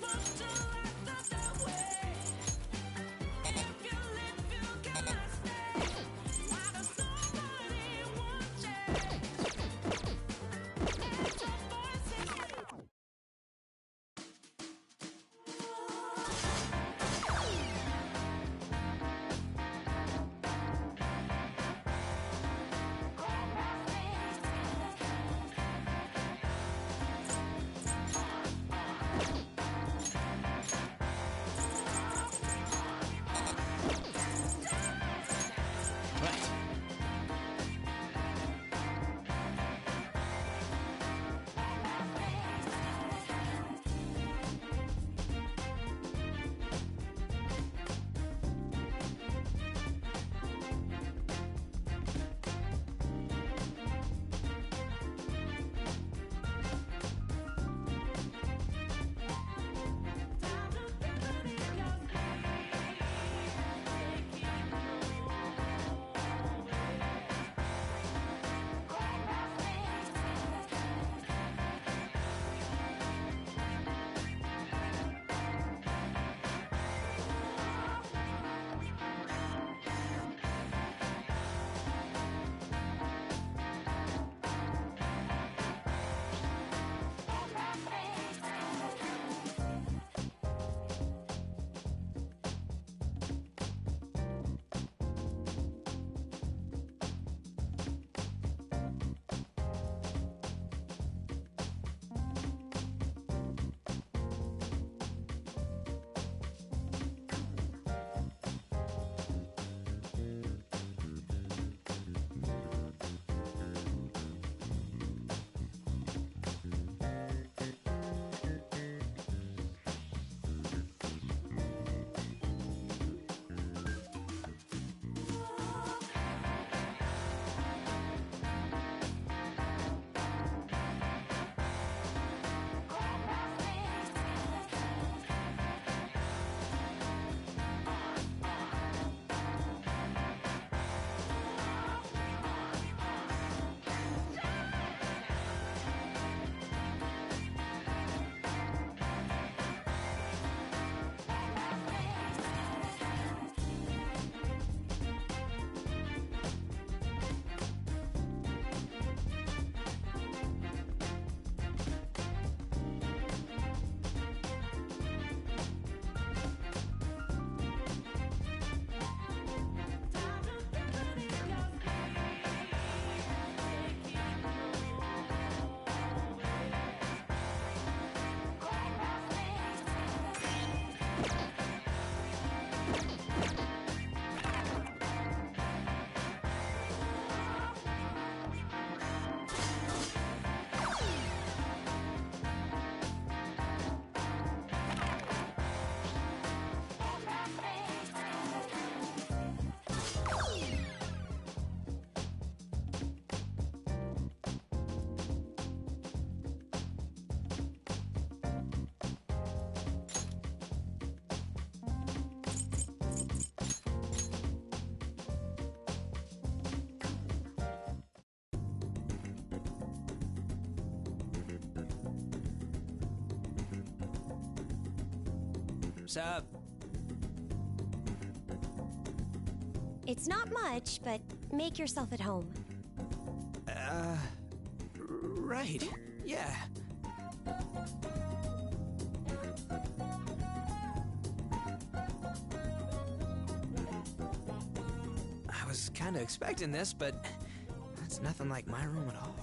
Sup? It's not much, but make yourself at home. Right. Yeah. I was kind of expecting this, but it's nothing like my room at all.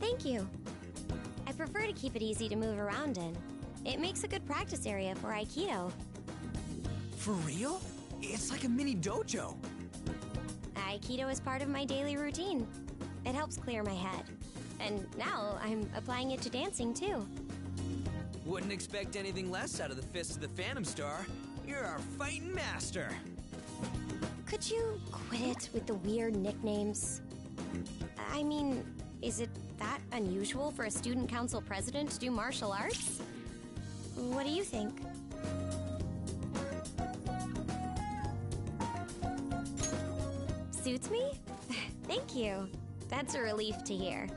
Thank you. I prefer to keep it easy to move around in. It makes a good practice area for Aikido. For real? It's like a mini dojo. Aikido is part of my daily routine. It helps clear my head. And now I'm applying it to dancing too. Wouldn't expect anything less out of the Fist of the Phantom Star. You're our fighting master. Could you quit it with the weird nicknames? I mean, is it that unusual for a student council president to do martial arts? What do you think? Suits me? Thank you. That's a relief to hear.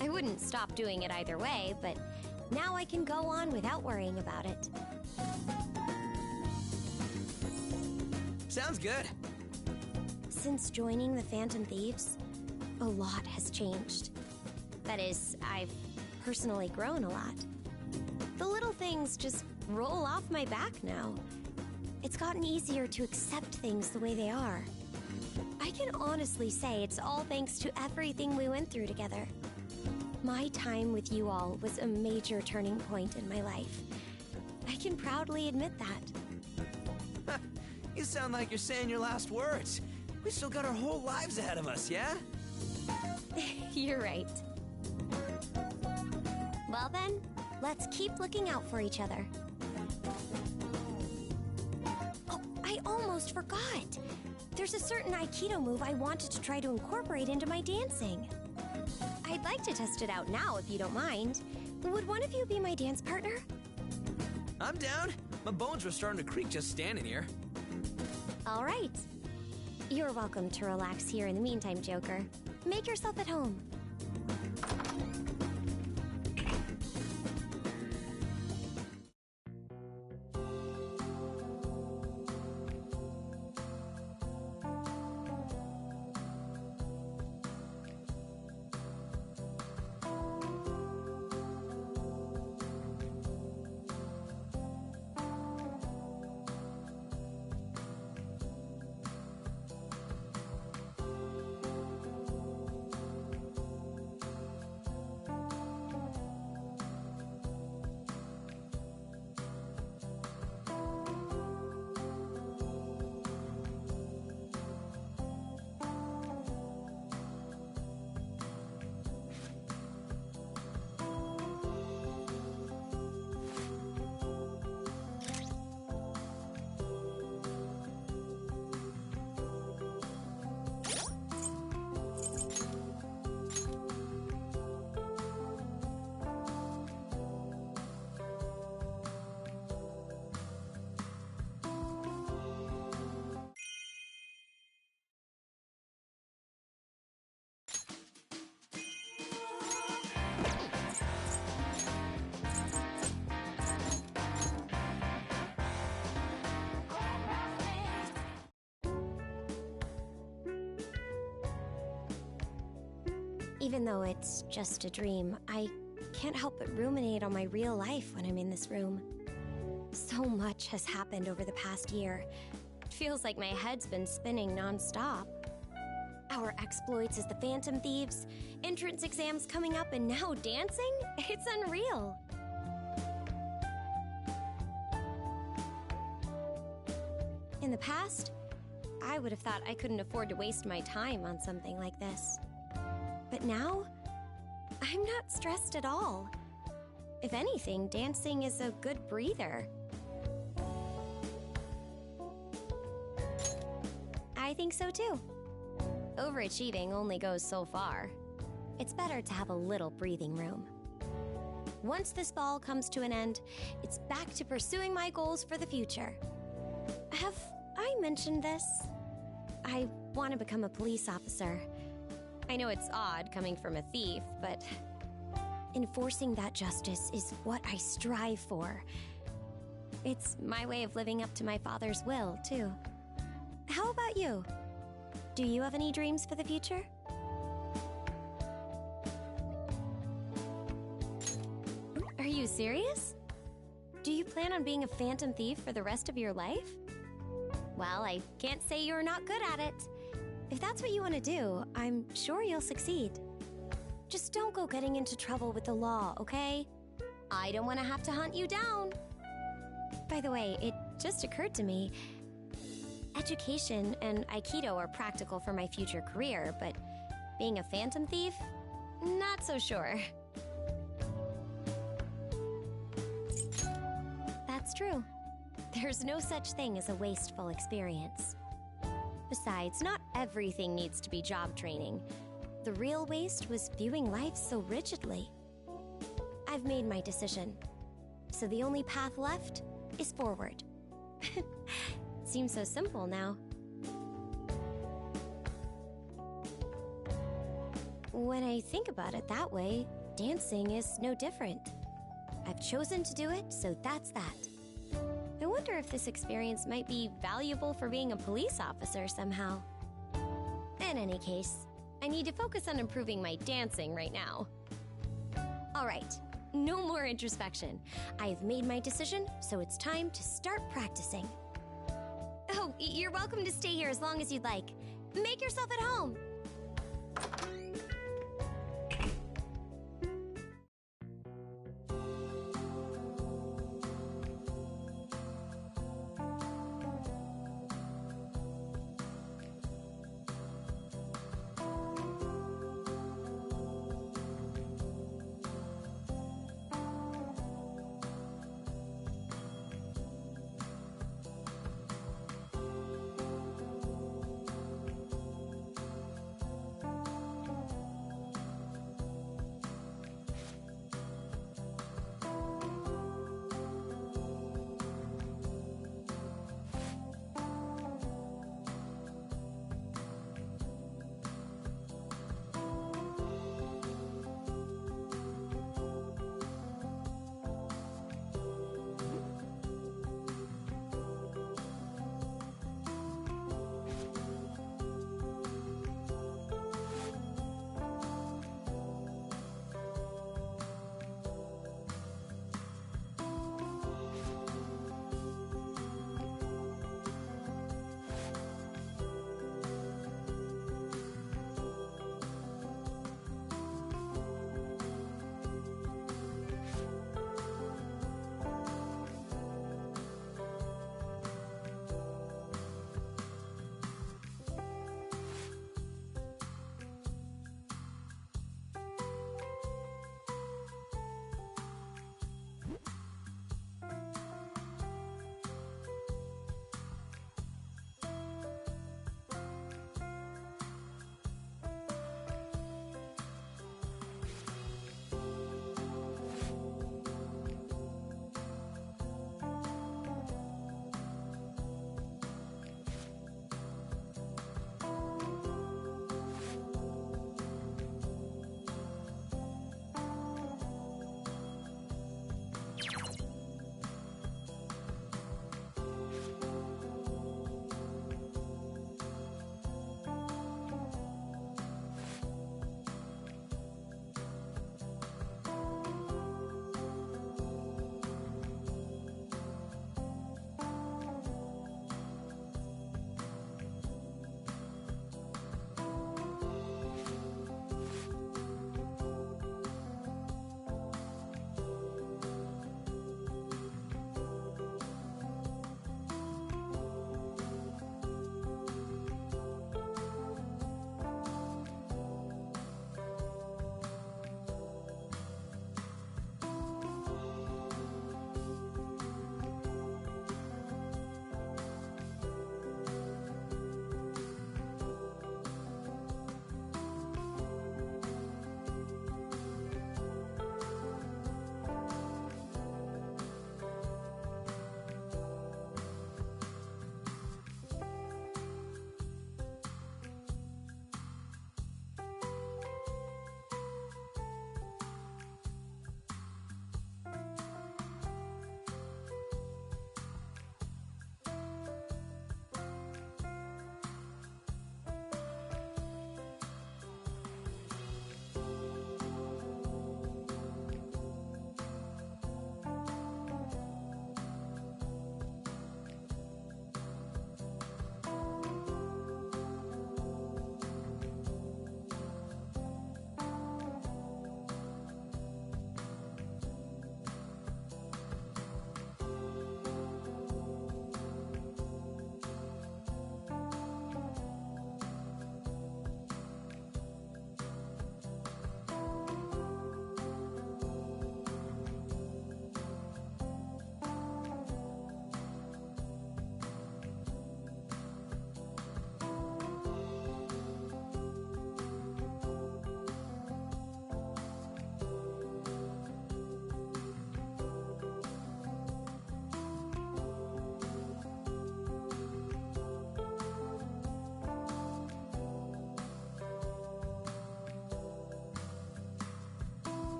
I wouldn't stop doing it either way, but now I can go on without worrying about it. Sounds good. Since joining the Phantom Thieves, a lot has changed. That is, I've personally grown a lot. The little things just roll off my back now. It's gotten easier to accept things the way they are. I can honestly say it's all thanks to everything we went through together. My time with you all was a major turning point in my life. I can proudly admit that. You sound like you're saying your last words. We still got our whole lives ahead of us, yeah? You're right. Well then, let's keep looking out for each other. Oh, I almost forgot. There's a certain Aikido move I wanted to try to incorporate into my dancing. I'd like to test it out now if you don't mind. Would one of you be my dance partner? I'm down. My bones were starting to creak just standing here. All right. You're welcome to relax here in the meantime, Joker. Make yourself at home. Even though it's just a dream, I can't help but ruminate on my real life when I'm in this room. So much has happened over the past year. It feels like my head's been spinning nonstop. Our exploits as the Phantom Thieves, entrance exams coming up, and now dancing? It's unreal. In the past, I would have thought I couldn't afford to waste my time on something like this. But now, I'm not stressed at all. If anything, dancing is a good breather. I think so too. Overachieving only goes so far. It's better to have a little breathing room. Once this ball comes to an end, it's back to pursuing my goals for the future. Have I mentioned this? I want to become a police officer. I know it's odd coming from a thief, but enforcing that justice is what I strive for. It's my way of living up to my father's will, too. How about you? Do you have any dreams for the future? Are you serious? Do you plan on being a phantom thief for the rest of your life? Well, I can't say you're not good at it. If that's what you want to do, I'm sure you'll succeed. Just don't go getting into trouble with the law, okay? I don't want to have to hunt you down. By the way, it just occurred to me, education and Aikido are practical for my future career, but being a phantom thief? Not so sure. That's true. There's no such thing as a wasteful experience. Besides, not everything needs to be job training. The real waste was viewing life so rigidly. I've made my decision, so the only path left is forward. Seems so simple now. When I think about it that way, dancing is no different. I've chosen to do it, so that's that. I wonder if this experience might be valuable for being a police officer somehow. In any case, I need to focus on improving my dancing right now. All right, no more introspection. I've made my decision, so it's time to start practicing. Oh, you're welcome to stay here as long as you'd like. Make yourself at home.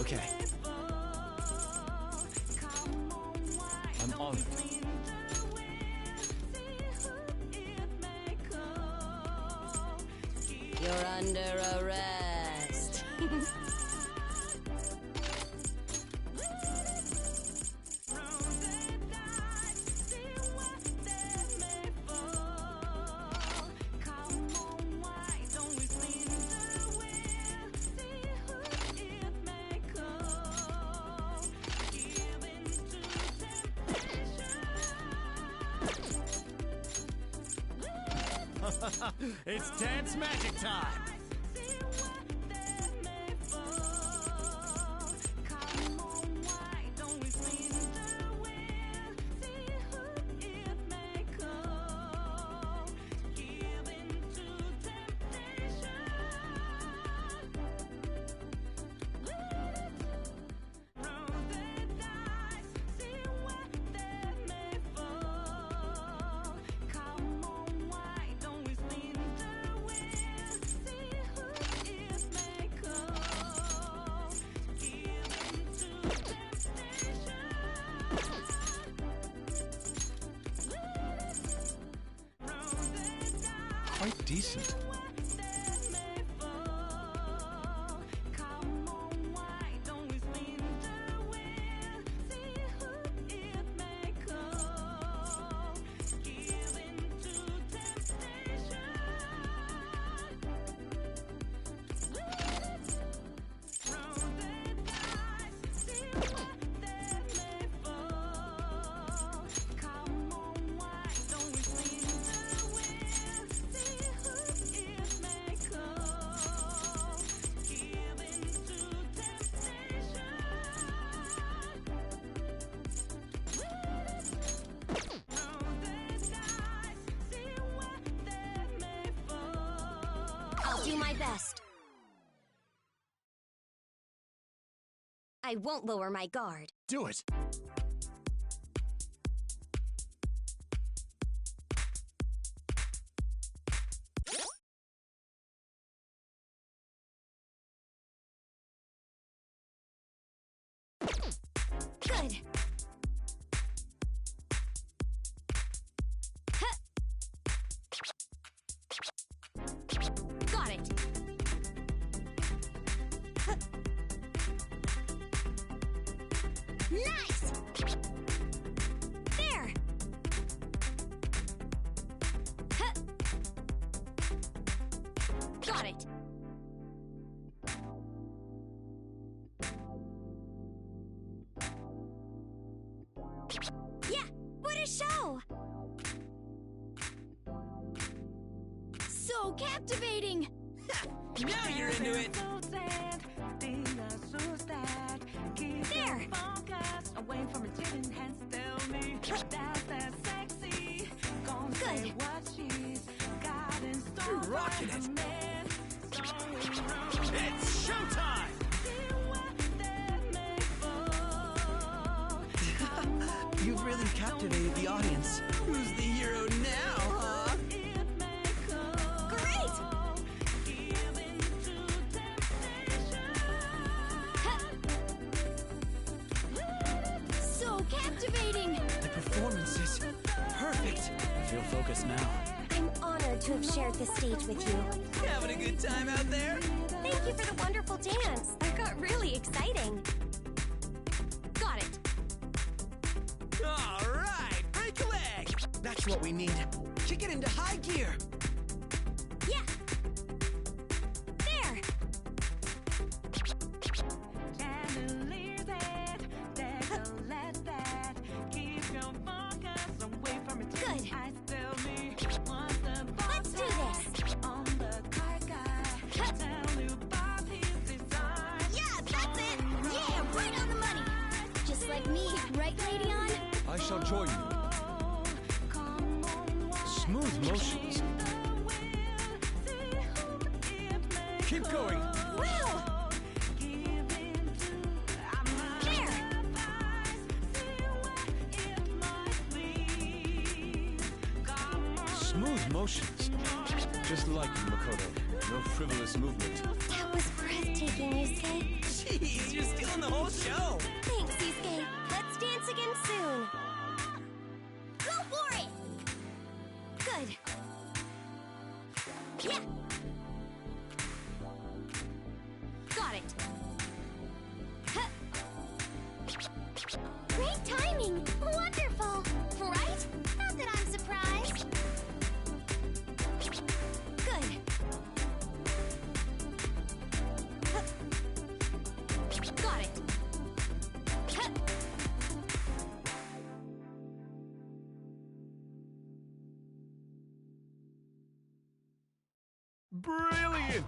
Okay. I'm honored. You're under arrest. It's dance magic time! Quite decent. I'll do my best. I won't lower my guard. Do it! Good. Huh. Got it. Huh. Nice! There! Huh. Got it. Yeah, what a show! So captivating! Now you're into it. There! Good. You're rocking it. It's showtime! You've really captivated the audience. Who's the hero now, huh? Great! So captivating! The performance is perfect. I feel focused now. I'm honored to have shared the stage with you. Having a good time out there? Thank you for the wonderful dance. That got really exciting. Got it. All right, break a leg. That's what we need. Kick it into high gear. Yeah. There. Good. Let's do this. Yeah, that's it. Yeah, right on the money. Just like me, right, Lady On? I shall join you. Smooth motions. Keep going. Wow. There. Smooth motions. Just like you, Makoto. No frivolous movement. That was breathtaking, you say? Jeez, you're still show! Thanks, Yusuke. Let's dance again soon. Go for it! Good. Yeah! Got it. Huh. Great timing! Wonderful! Right? Not that I'm surprised. Good. Huh. Got it. Huh. Brilliant!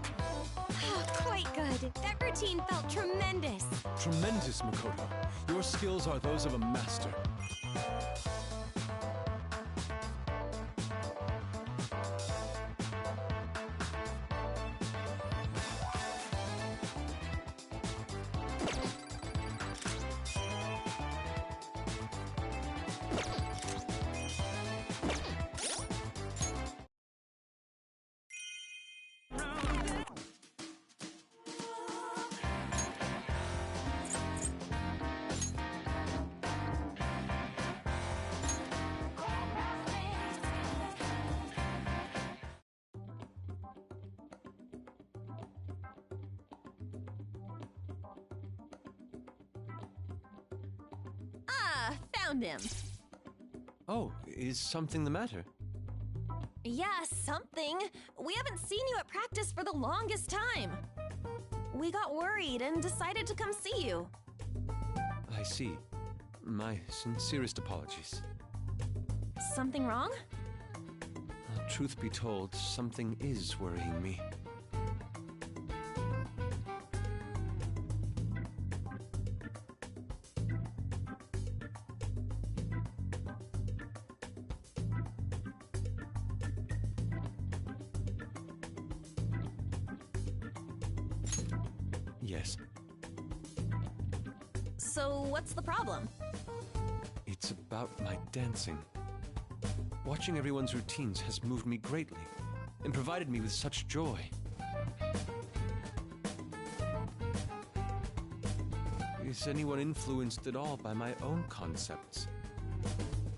Quite good. That routine felt tremendous. Tremendous, Makoto. Your skills are those of a master. Ah, found him. Oh, is something the matter? Yeah, something. We haven't seen you at practice for the longest time. We got worried and decided to come see you. I see. My sincerest apologies. Something wrong? Truth be told, something is worrying me. Yes, So what's the problem? it's about my dancing. Watching everyone's routines has moved me greatly and provided me with such joy. Is anyone influenced at all by my own concepts?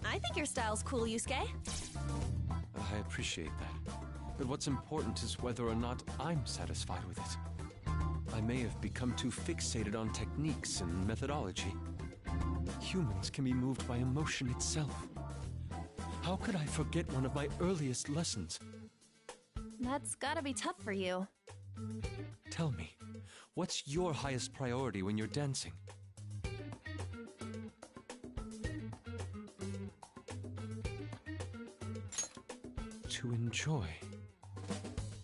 I think your style's cool, Yusuke. I appreciate that. But what's important is whether or not I'm satisfied with it. I may have become too fixated on techniques and methodology. Humans can be moved by emotion itself. How could I forget one of my earliest lessons? That's gotta be tough for you. Tell me, what's your highest priority when you're dancing? To enjoy.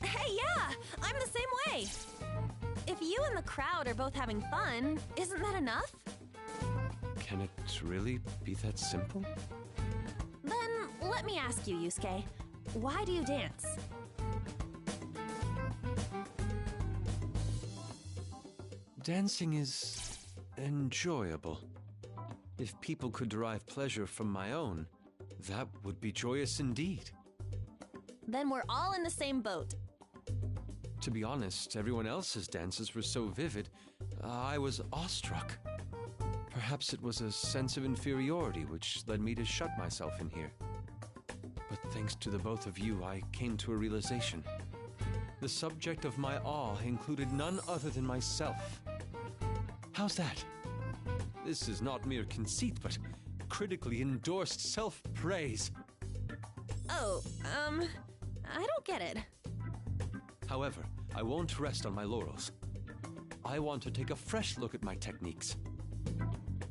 Hey, yeah! I'm the same way! If you and the crowd are both having fun, isn't that enough? Can it really be that simple? Then let me ask you, Yusuke. Why do you dance? Dancing is enjoyable. If people could derive pleasure from my own, that would be joyous indeed. Then we're all in the same boat. To be honest, everyone else's dances were so vivid, I was awestruck. Perhaps it was a sense of inferiority which led me to shut myself in here. But thanks to the both of you, I came to a realization. The subject of my awe included none other than myself. How's that? This is not mere conceit, but critically endorsed self-praise. Oh, I don't get it. However, I won't rest on my laurels. I want to take a fresh look at my techniques.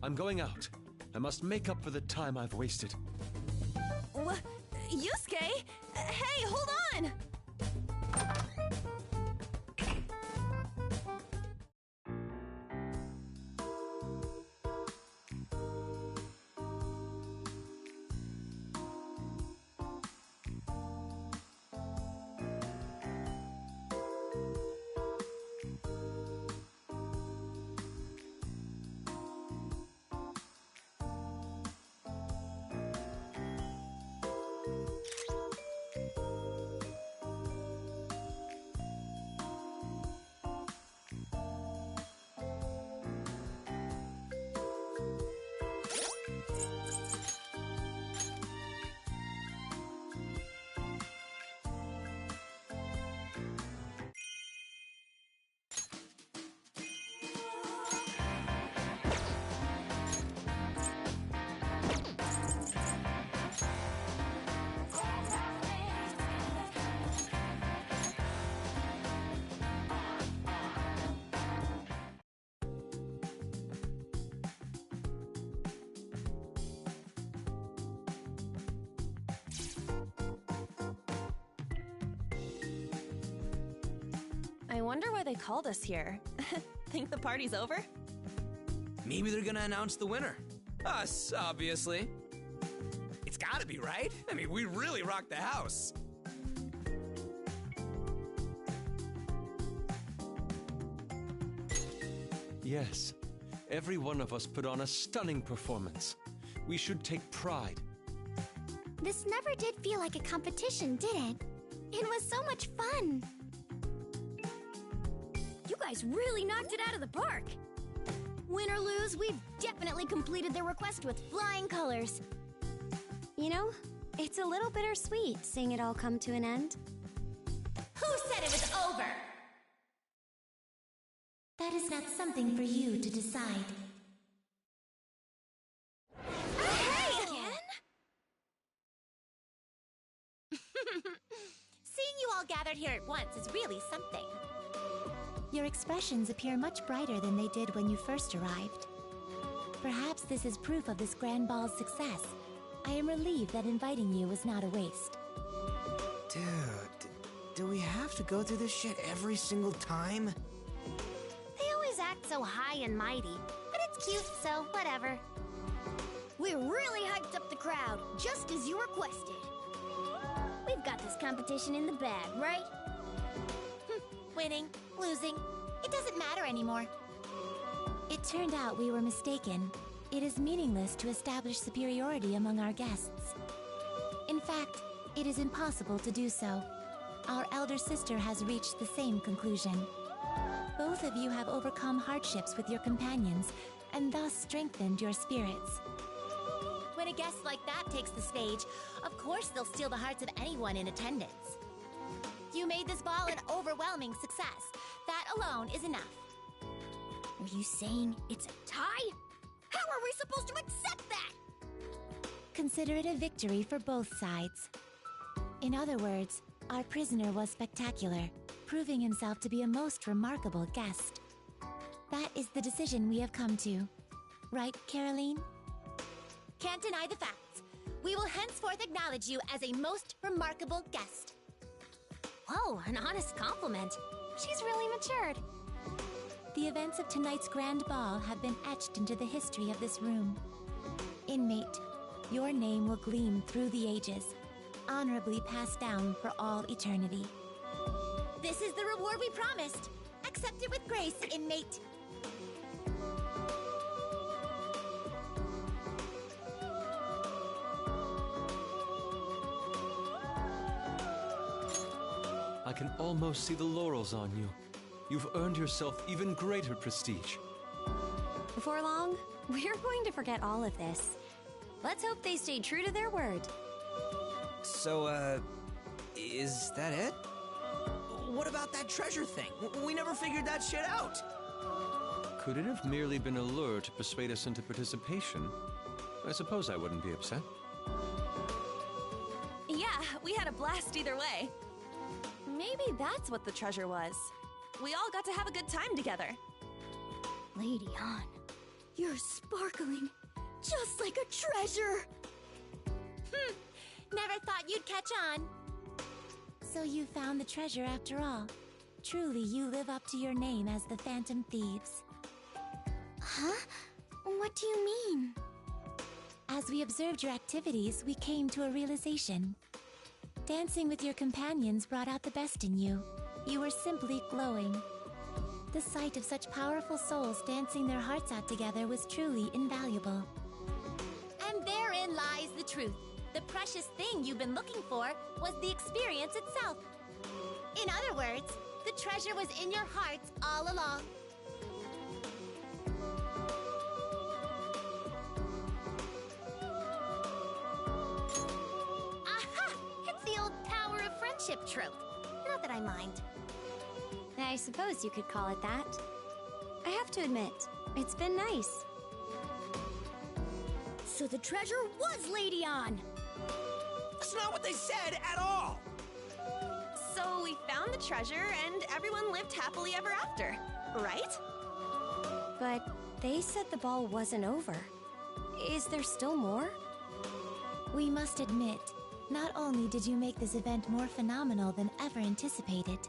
I'm going out. I must make up for the time I've wasted. Yusuke? Hey, hold on! wonder why they called us here. Think the party's over? Maybe they're gonna announce the winner. Us, obviously. It's gotta be, right? I mean, we really rocked the house. Yes, every one of us put on a stunning performance. We should take pride. This never did feel like a competition, did it? It was so much fun. You guys really knocked it out of the park. Win or lose, we've definitely completed the request with flying colors. You know, it's a little bittersweet seeing it all come to an end. Who said it was over? That is not something for you to decide. Hey, again? Seeing you all gathered here at once is really something. Your expressions appear much brighter than they did when you first arrived. Perhaps this is proof of this grand ball's success. I am relieved that inviting you was not a waste. Dude, do we have to go through this shit every single time? They always act so high and mighty, but it's cute, so whatever. We really hyped up the crowd, just as you requested. We've got this competition in the bag, right? Winning, losing, it doesn't matter anymore. It turned out we were mistaken. It is meaningless to establish superiority among our guests. In fact, it is impossible to do so. Our elder sister has reached the same conclusion. Both of you have overcome hardships with your companions, and thus strengthened your spirits. When a guest like that takes the stage, of course they'll steal the hearts of anyone in attendance. You made this ball an overwhelming success. That alone is enough. Are you saying it's a tie? How are we supposed to accept that? Consider it a victory for both sides. In other words, our prisoner was spectacular, proving himself to be a most remarkable guest. That is the decision we have come to. Right, Caroline? Can't deny the facts. We will henceforth acknowledge you as a most remarkable guest. Whoa, an honest compliment. She's really matured. The events of tonight's grand ball have been etched into the history of this room. Inmate, your name will gleam through the ages, honorably passed down for all eternity. This is the reward we promised. Accept it with grace, inmate. I can almost see the laurels on you. You've earned yourself even greater prestige. Before long, we're going to forget all of this. Let's hope they stay true to their word. So, is that it? What about that treasure thing? We never figured that shit out. Could it have merely been a lure to persuade us into participation? I suppose I wouldn't be upset. Yeah, we had a blast either way. Maybe that's what the treasure was. We all got to have a good time together. Lady An, you're sparkling, just like a treasure. Never thought you'd catch on. So you found the treasure after all. Truly, you live up to your name as the Phantom Thieves. Huh? What do you mean? As we observed your activities, we came to a realization. Dancing with your companions brought out the best in you. You were simply glowing. The sight of such powerful souls dancing their hearts out together was truly invaluable. And therein lies the truth. The precious thing you've been looking for was the experience itself. In other words, the treasure was in your hearts all along. Aha! It's the old power of friendship trope. Not that I mind. I suppose you could call it that. I have to admit, it's been nice. So the treasure was Lady An! That's not what they said at all! So we found the treasure and everyone lived happily ever after, right? But they said the ball wasn't over. Is there still more? We must admit, not only did you make this event more phenomenal than ever anticipated,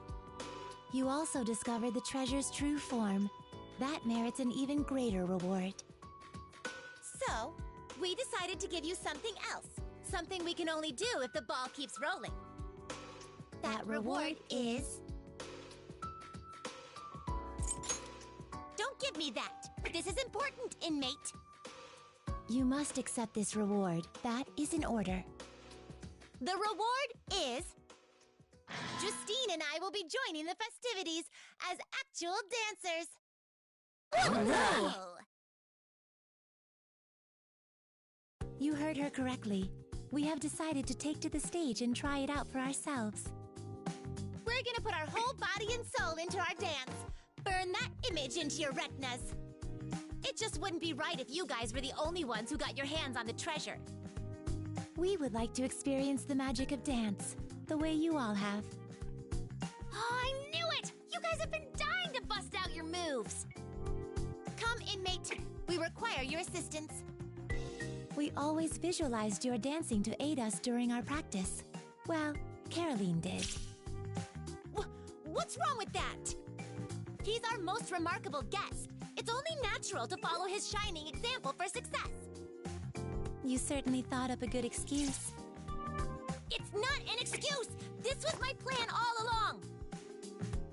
You also discovered the treasure's true form. That merits an even greater reward. So, we decided to give you something else. Something we can only do if the ball keeps rolling. That reward is... Don't give me that! This is important, inmate! You must accept this reward. That is in order. The reward is... Justine and I will be joining the festivities as actual dancers! Whoa! You heard her correctly. We have decided to take to the stage and try it out for ourselves. We're gonna put our whole body and soul into our dance. Burn that image into your retinas. It just wouldn't be right if you guys were the only ones who got your hands on the treasure. We would like to experience the magic of dance, the way you all have. Oh, I knew it! You guys have been dying to bust out your moves. Come, inmate. We require your assistance. We always visualized your dancing to aid us during our practice. Well, Caroline did. What's wrong with that? He's our most remarkable guest. It's only natural to follow his shining example for success. You certainly thought up a good excuse. It's not an excuse! This was my plan all along!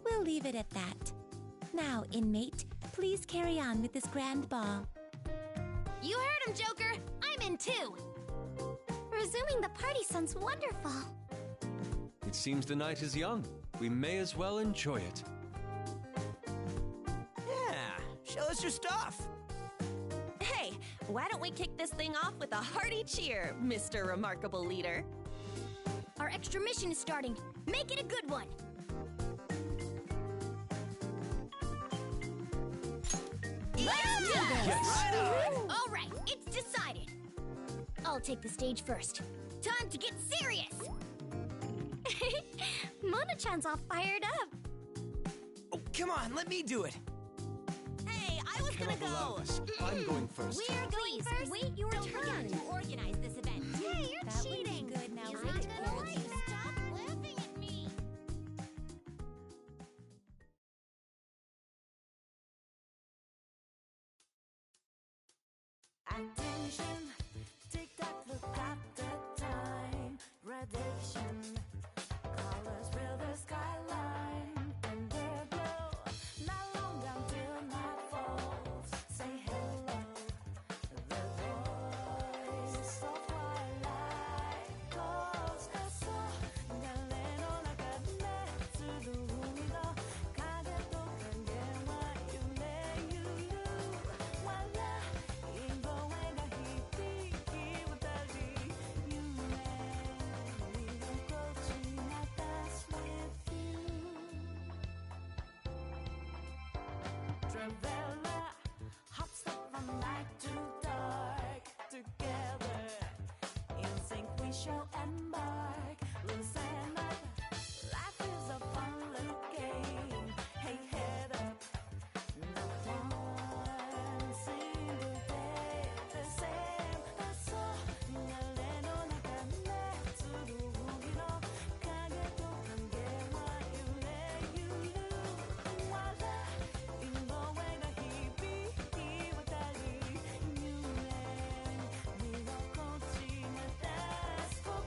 We'll leave it at that. Now, inmate, please carry on with this grand ball. You heard him, Joker! I'm in too! Resuming the party sounds wonderful. It seems the night is young. We may as well enjoy it. Yeah, show us your stuff. Hey, why don't we kick this thing off with a hearty cheer, Mr. Remarkable Leader? Our extra mission is starting. Make it a good one. Let's do this! Right on. All right, it's decided. I'll take the stage first. Time to get serious! Mona-chan's all fired up. Oh, come on, let me do it. Hey, I was gonna Cannot allow go! this. I'm going first. We're going Please, first! wait your Don't turn. forget to organize this event. Hey, you're That wouldn't be cheating! good now, He's would not it? gonna like that! Stop laughing at me! Attention, tick tock, look at the time. Radiation, colors fill the skyline. And they glow, not long until night falls. Say hello, the voice of twilight calls us all. 流れの中で集う海の影と影は揺れゆる。笑い声が響き渡り夢見心地なThat's with you Traveler hop step from night to dark together in sync we shall embark loosen up life is a fun little game hey head up not one single day the same that's all 流れの中で集う海の影と影は揺れゆる笑い声が響き渡り夢見心地な That's for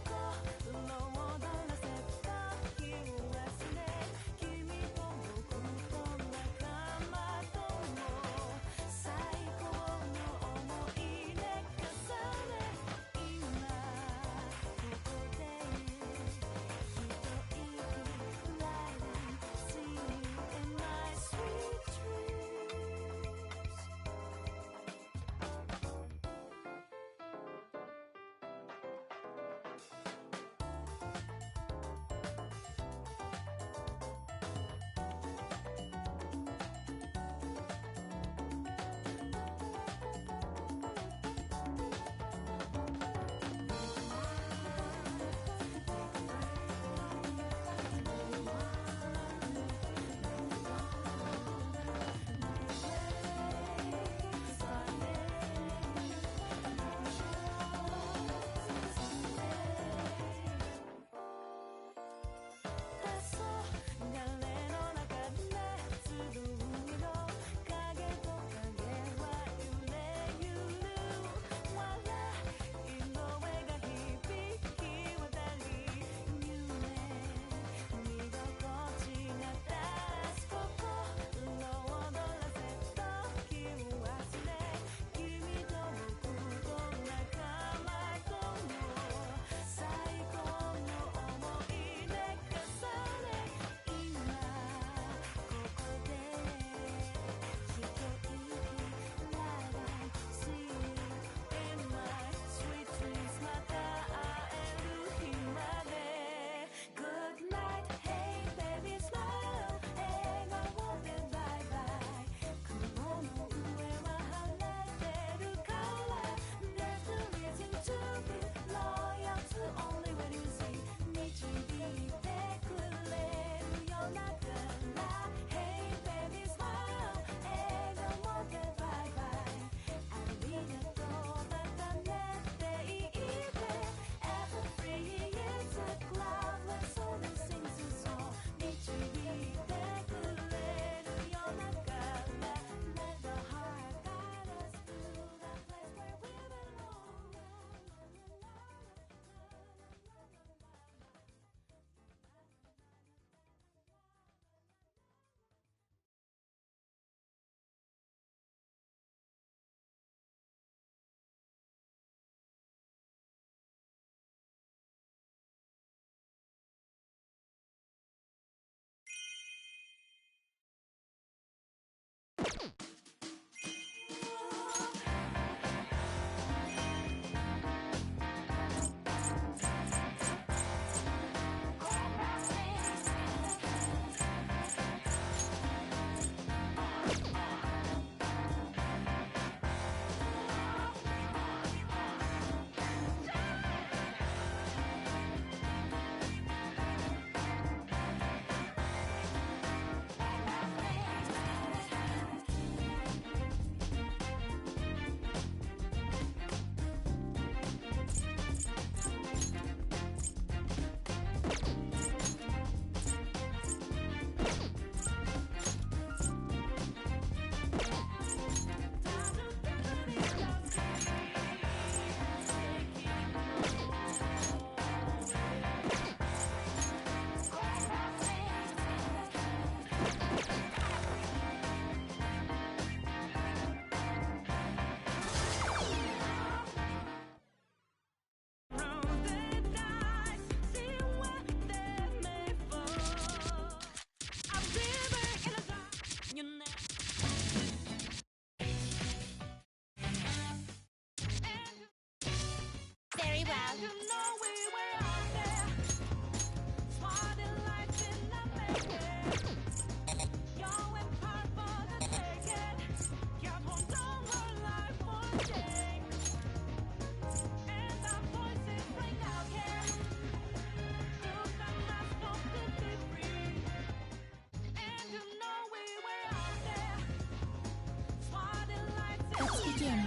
let's begin.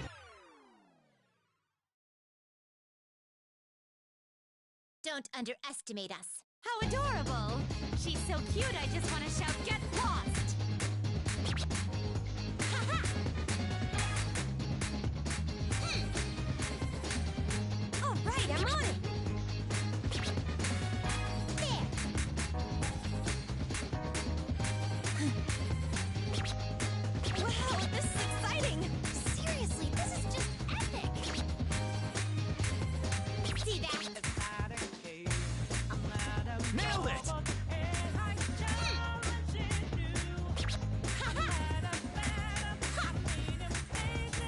Don't underestimate us. How adorable! She's so cute, I just want to shout, "Get lost!" All right, I'm on it! There. Wow, this is exciting! Seriously, this is just epic. See that? Nailed it!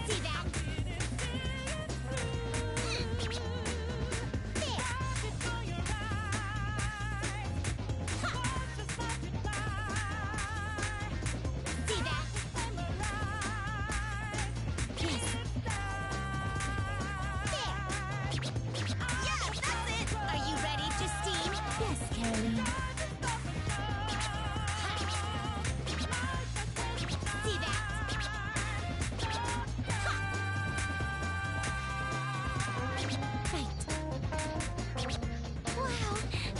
See that? There. See that? Yes. There. Yeah, that's it! Are you ready, Justine? Yes, Caroline. See that? Right. Wow,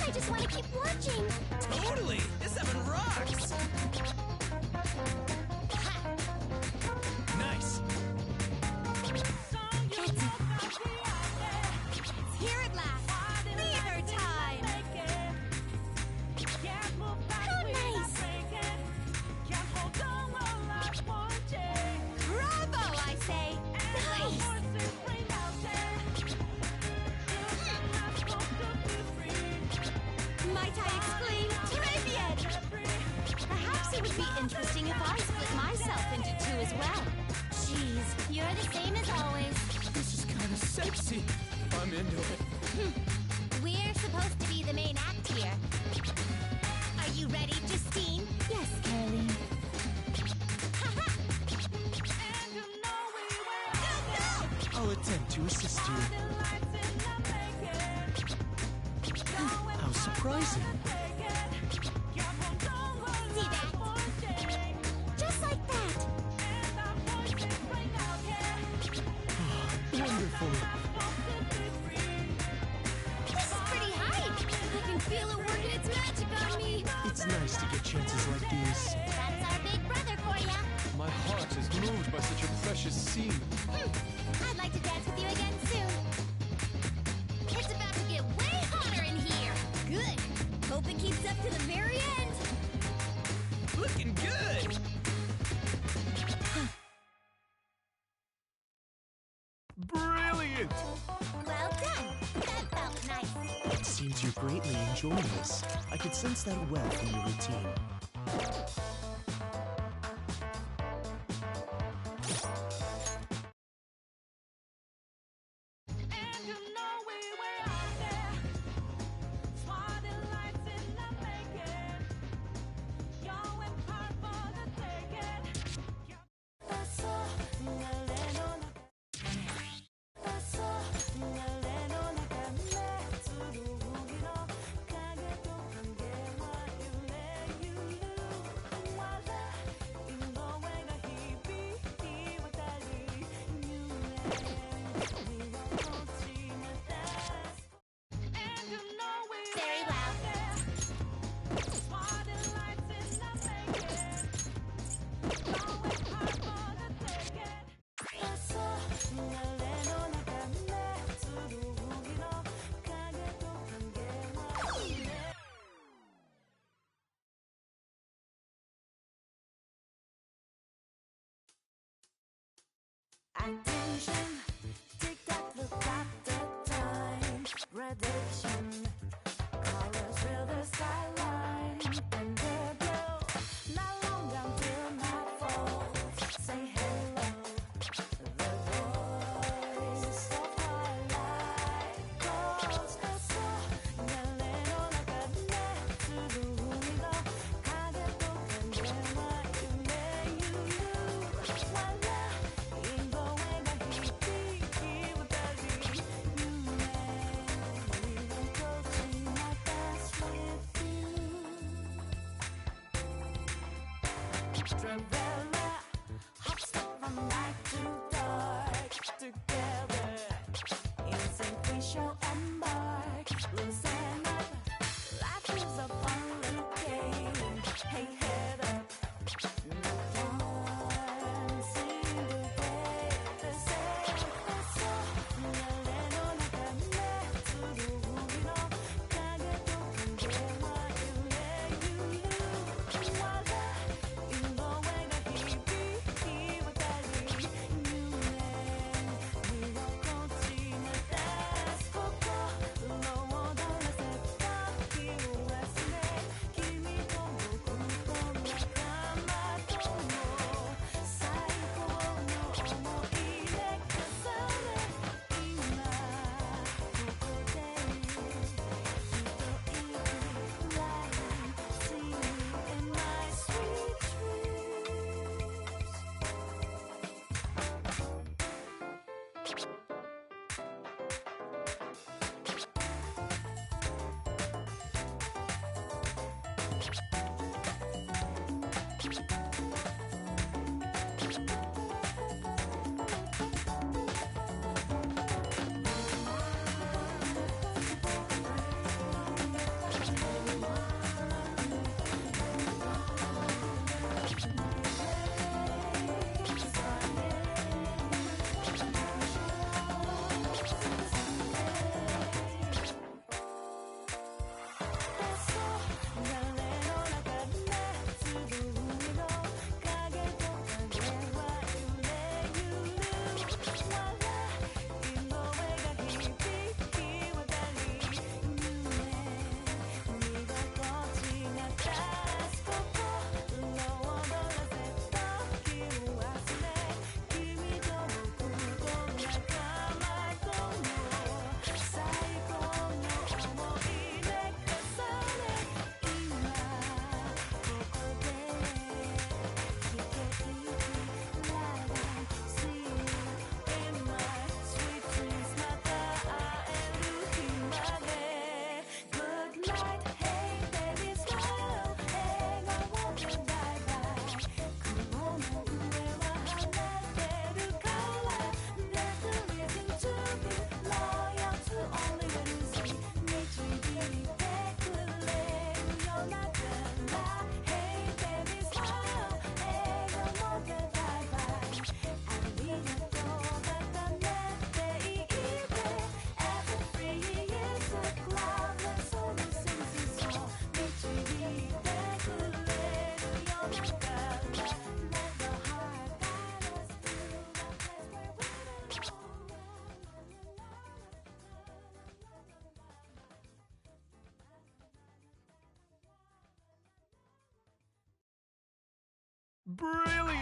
I just want to keep watching. Totally! This heaven rocks! Nice! That's it. Here at last! Theater time! How nice. Bravo, I say! Nice. Might I exclaim, très bien! Perhaps it would be interesting if I split myself into two as well. Jeez, you're the same as always. This is kind of sexy. I'm into it. We're supposed to be the main act here. Are you ready, Justine? Yes, Caroline. I'll attempt to assist you. How surprising. See that? Just like that. Wonderful. This is pretty high. I can feel it working its magic on me! It's nice to get chances like these. That's our big brother for ya. My heart is moved by such a precious scene. I'd like to dance with you again soon. It's about to get way hotter in here! Good! Hope it keeps up to the very end! Looking good! Brilliant! Well done. That felt nice. It seems you're greatly enjoying this. I could sense that well from your routine. Very loud. Attention, tick tock, look at the time. Prediction, colors fill the skyline, and they're blue. Not long until night falls. Say hello, the voice of twilight calls. 'Cause so, 流れの中で紡ぐ海の影と影は揺れゆる。Traveler, hop step from night to dawn.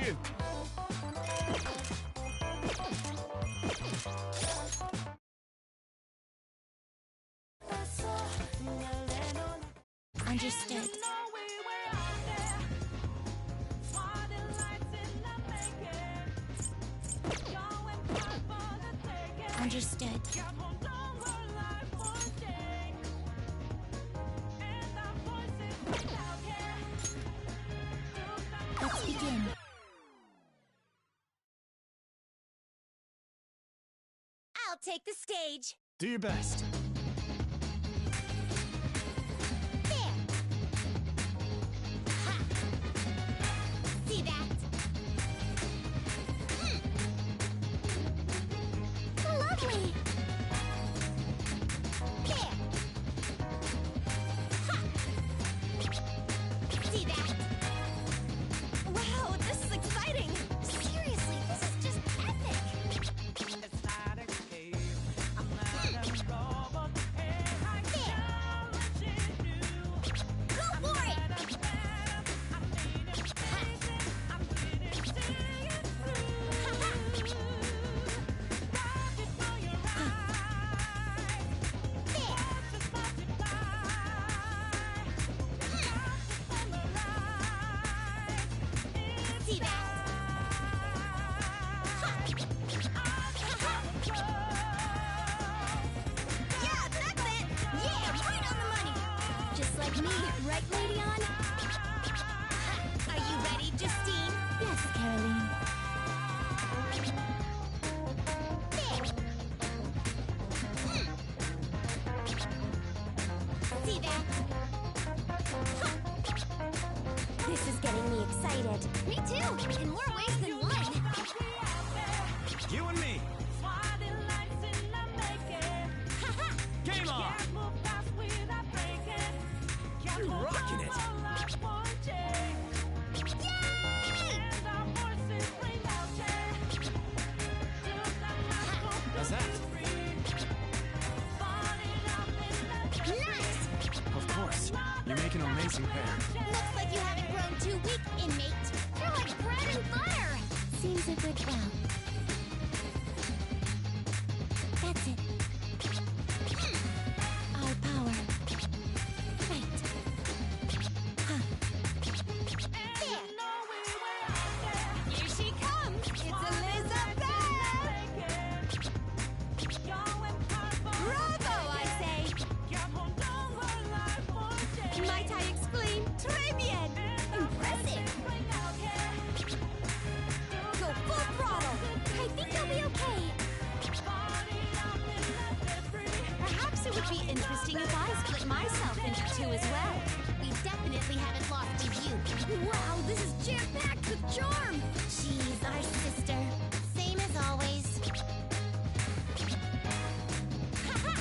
Brilliant! Understood. Understood. Let's begin. I'll take the stage. Do your best. There. Ha. See that? Lovely. There. Ha. See that? Wow, this is exciting! Seriously, this is just epic. It's not a cave. I'm not a robot. Hey, I challenge you. Go for it. I'm being amazing. I'm getting to you through. Rock it for your eyes. There. Just multiply. On the rise. See that? Yeah, that's it. Yeah, right on the money. Just like me, right, Lady On? Are you ready, Justine? Yes, Caroline. There. See that? This is getting me excited. Me too, in more ways than one. You and me. Swatting lights in the making. Game on! Can't move fast without breaking. Can't You're hold rocking on it. for life one day. Yay! And our voices ring out, yeah. Till the last one How's that? free. Falling up in the Nice! Of course. You make an amazing pair. Looks like you haven't grown too weak, inmate. You're like bread and butter. Seems a good well. That's it. Our power. Right. Huh. There. there. Here she comes! It's Elizabeth! Bravo, I say. Might I exclaim, très bien! Impressive. Go full throttle. I think I'll be okay. Perhaps it would be interesting if I split myself into two as well. We definitely haven't lost to you. Wow, this is jam-packed with charm. She's our sister. Same as always. Ha-ha!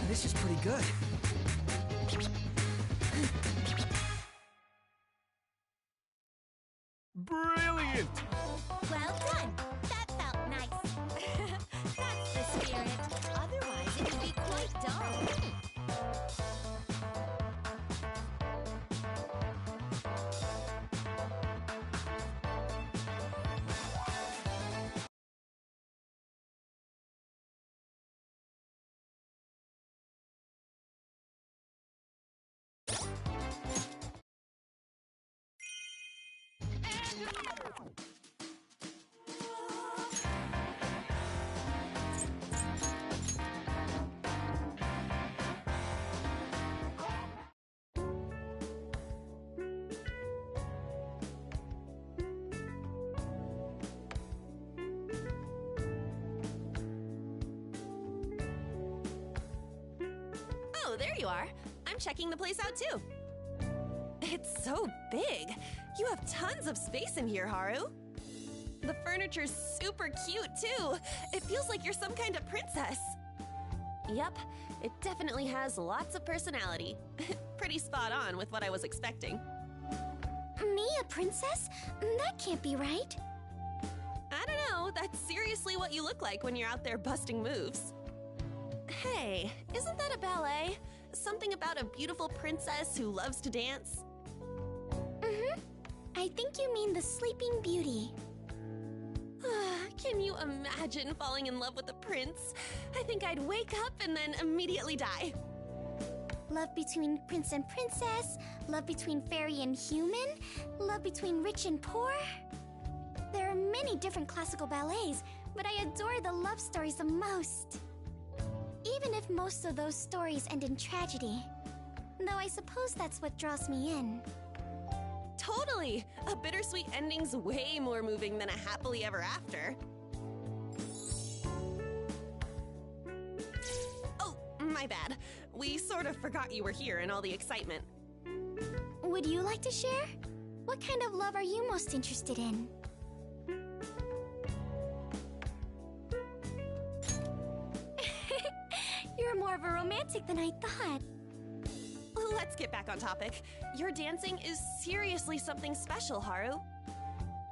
This is pretty good. Brilliant! Well done. That felt nice. That's the spirit. Otherwise, it would be quite dull. Oh, there you are. I'm checking the place out too. It's so big. You have tons of space in here, Haru. The furniture's super cute too. It feels like you're some kind of princess. Yep, it definitely has lots of personality. Pretty spot on with what I was expecting. Me, a princess? That can't be right. I don't know, that's seriously what you look like when you're out there busting moves. Hey, isn't that a ballet? Something about a beautiful princess who loves to dance? I think you mean the Sleeping Beauty. Can you imagine falling in love with a prince? I think I'd wake up and then immediately die. Love between prince and princess, love between fairy and human, love between rich and poor. There are many different classical ballets, but I adore the love stories the most. Even if most of those stories end in tragedy. Though I suppose that's what draws me in. Totally! A bittersweet ending's way more moving than a happily ever after. Oh, my bad. We sort of forgot you were here in all the excitement. Would you like to share? What kind of love are you most interested in? You're more of a romantic than I thought. Let's get back on topic. Your dancing is seriously something special, Haru.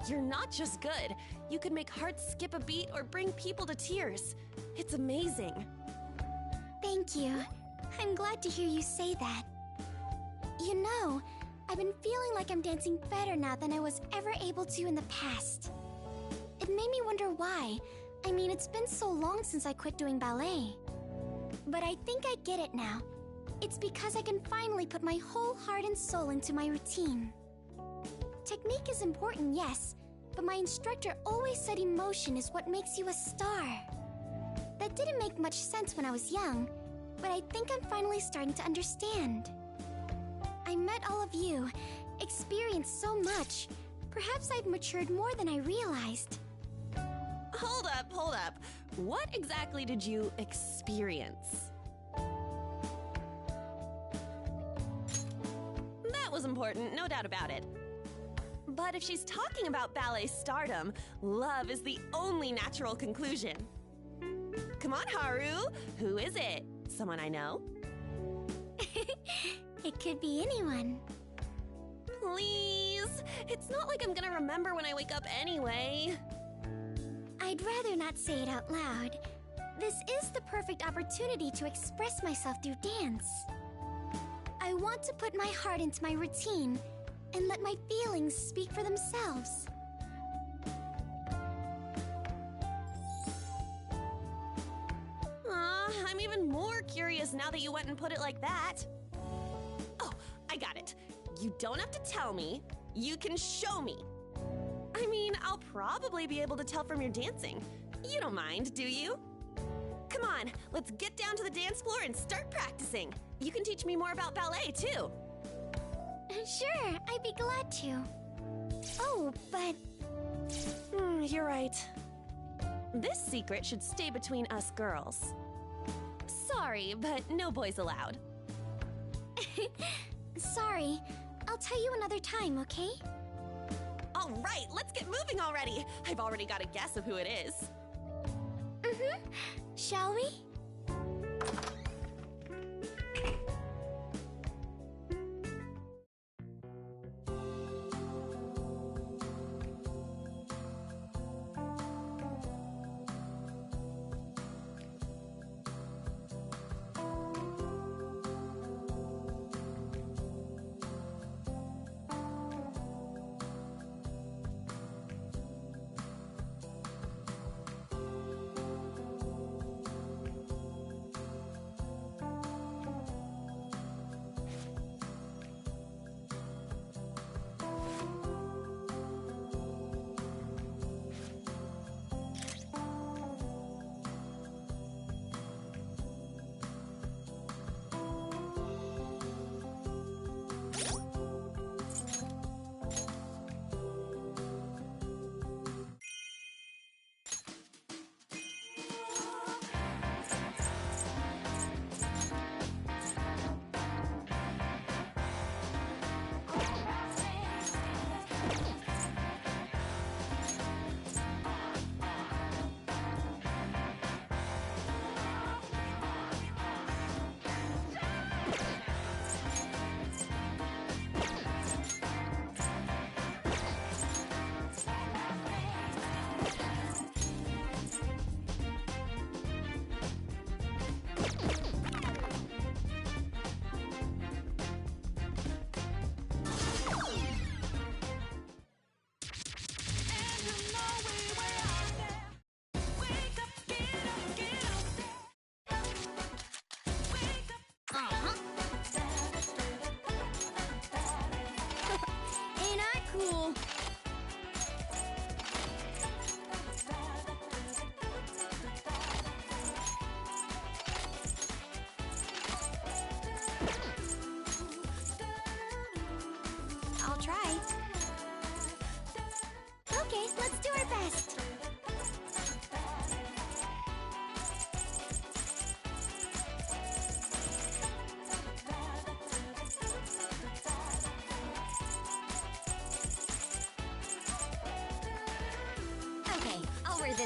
You're not just good. You can make hearts skip a beat or bring people to tears. It's amazing. Thank you. I'm glad to hear you say that. You know, I've been feeling like I'm dancing better now than I was ever able to in the past. It made me wonder why. I mean, it's been so long since I quit doing ballet. But I think I get it now. It's because I can finally put my whole heart and soul into my routine. Technique is important, yes, but my instructor always said emotion is what makes you a star. That didn't make much sense when I was young, but I think I'm finally starting to understand. I met all of you, experienced so much. Perhaps I've matured more than I realized. Hold up. What exactly did you experience? That was important, no doubt about it. But if she's talking about ballet stardom, love is the only natural conclusion. Come on, Haru. Who is it? Someone I know? It could be anyone. Please. It's not like I'm gonna remember when I wake up anyway. I'd rather not say it out loud. This is the perfect opportunity to express myself through dance. I want to put my heart into my routine and let my feelings speak for themselves. I'm even more curious now that you went and put it like that. Oh, I got it. You don't have to tell me. You can show me. I mean, I'll probably be able to tell from your dancing. You don't mind, do you? Come on, let's get down to the dance floor and start practicing. You can teach me more about ballet, too. Sure, I'd be glad to. Oh, but... You're right. This secret should stay between us girls. Sorry, but no boys allowed. Sorry. I'll tell you another time, okay? All right, let's get moving already. I've already got a guess of who it is. Shall we?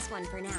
this one for now.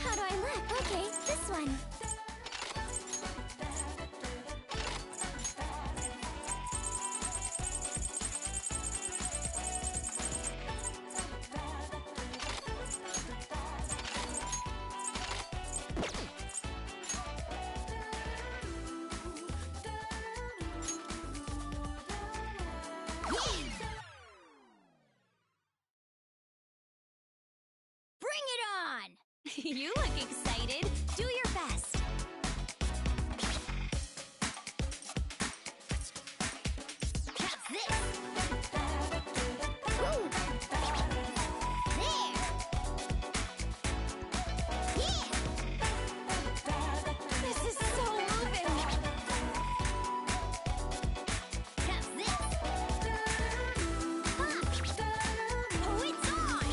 How do I look? Okay, this one. Bring it on! You look excited. Do your best. How's this? Woo! There! Yeah! This is so moving. How's this? Ha! Oh, it's on!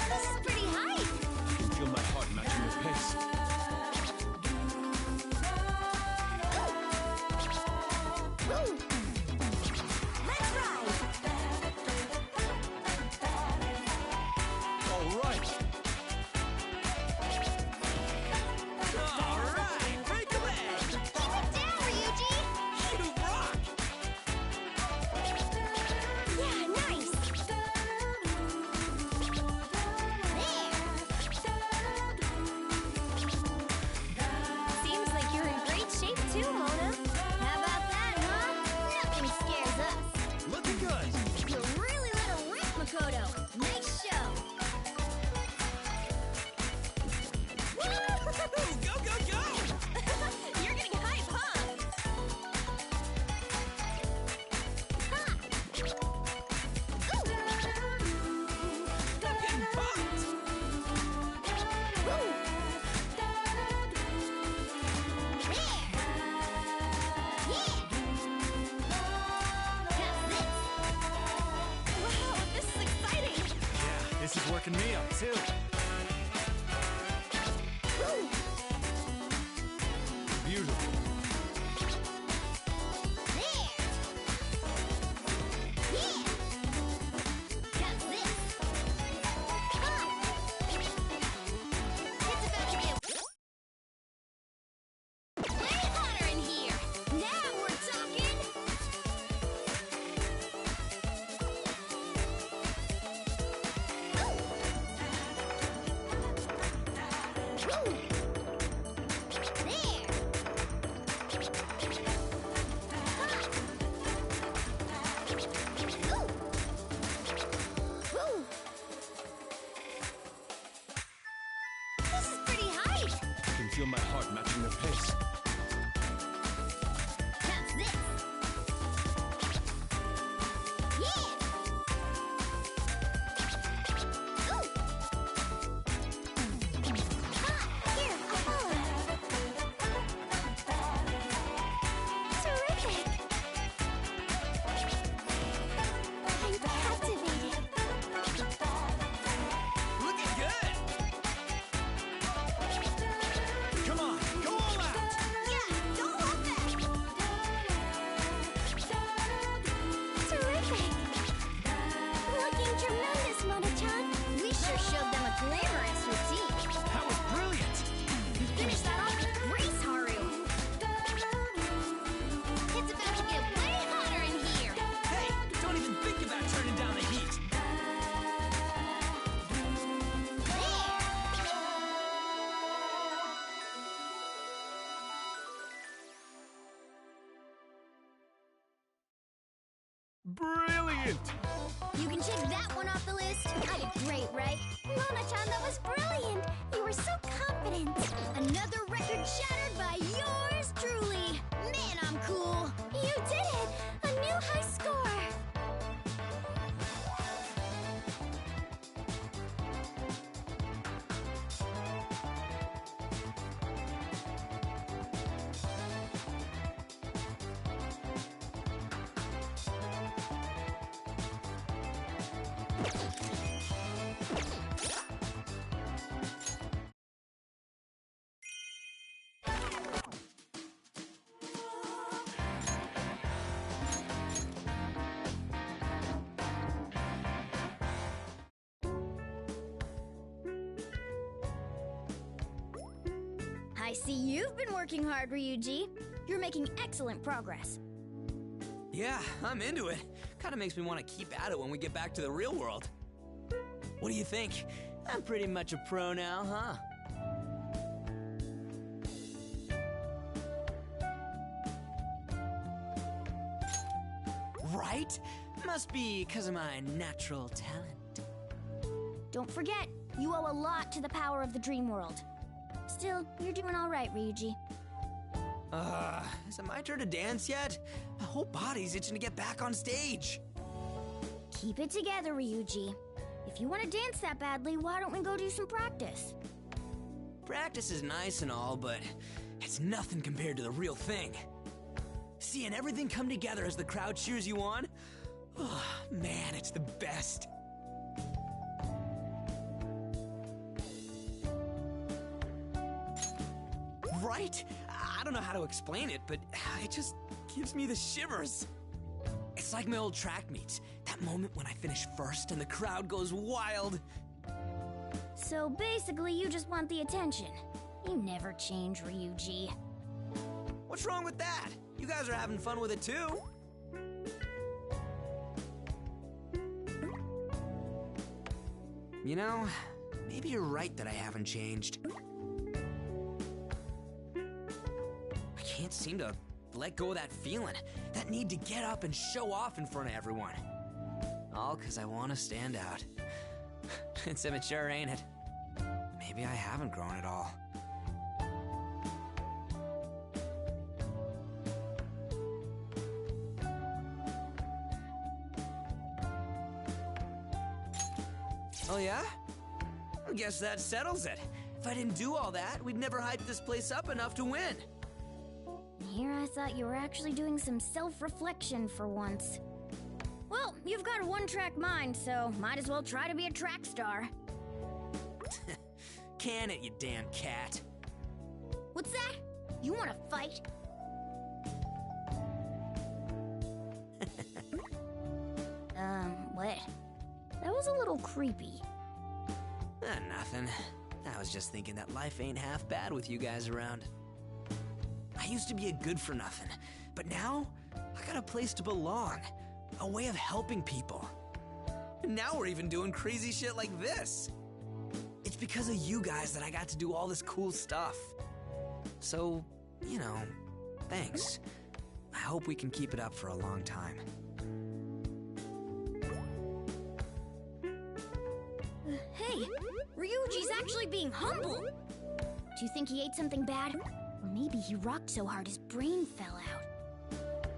This is pretty hype. I can feel my heart matching your pace. Woo! Let's ride. All right. All right, break away! Keep it down, Ryuji! You rock! Yeah, nice. Seems like you're in great shape too, Mona. How about that, huh? Nothing scares us. Looking good! You really let her rip, Makoto. Nice show. Go, go, go! You're getting hype, huh? I'm getting pumped! Wow, this is exciting. Yeah, this is working me up, too. Beautiful. I can feel my heart matching your pace. Brilliant! You can check that one off the list. I did great, right? Lana-chan, that was brilliant! You were so confident! Another record shattered by yours truly. Man, I'm cool. You did it! A new high score! I see you've been working hard, Ryuji. You're making excellent progress. Yeah, I'm into it. Kinda makes me want to keep at it when we get back to the real world. What do you think? I'm pretty much a pro now, huh? Right? Must be because of my natural talent. Don't forget, you owe a lot to the power of the dream world. Still, you're doing all right, Ryuji. Is it my turn to dance yet? My whole body's itching to get back on stage. Keep it together, Ryuji. If you want to dance that badly, why don't we go do some practice? Practice is nice and all, but it's nothing compared to the real thing. Seeing everything come together as the crowd cheers you on, oh, man, it's the best. Right? I don't know how to explain it, but it just gives me the shivers. It's like my old track meets, that moment when I finish first and the crowd goes wild. So basically, you just want the attention. You never change, Ryuji. What's wrong with that? You guys are having fun with it too. You know, maybe you're right that I haven't changed. I can't seem to let go of that feeling, that need to get up and show off in front of everyone. All because I want to stand out. It's immature, ain't it? Maybe I haven't grown at all. Oh yeah? I guess that settles it. If I didn't do all that, we'd never hype this place up enough to win. Here I thought you were actually doing some self-reflection for once. Well, you've got a one-track mind, so might as well try to be a track star. Can it, you damn cat? What's that? You want to fight? What? That was a little creepy. Nothing. I was just thinking that life ain't half bad with you guys around. I used to be a good-for-nothing, but now I got a place to belong, a way of helping people. And now we're even doing crazy shit like this. It's because of you guys that I got to do all this cool stuff. So, you know, thanks. I hope we can keep it up for a long time. Hey, Ryuji's actually being humble. Do you think he ate something bad? Or maybe he rocked so hard his brain fell out.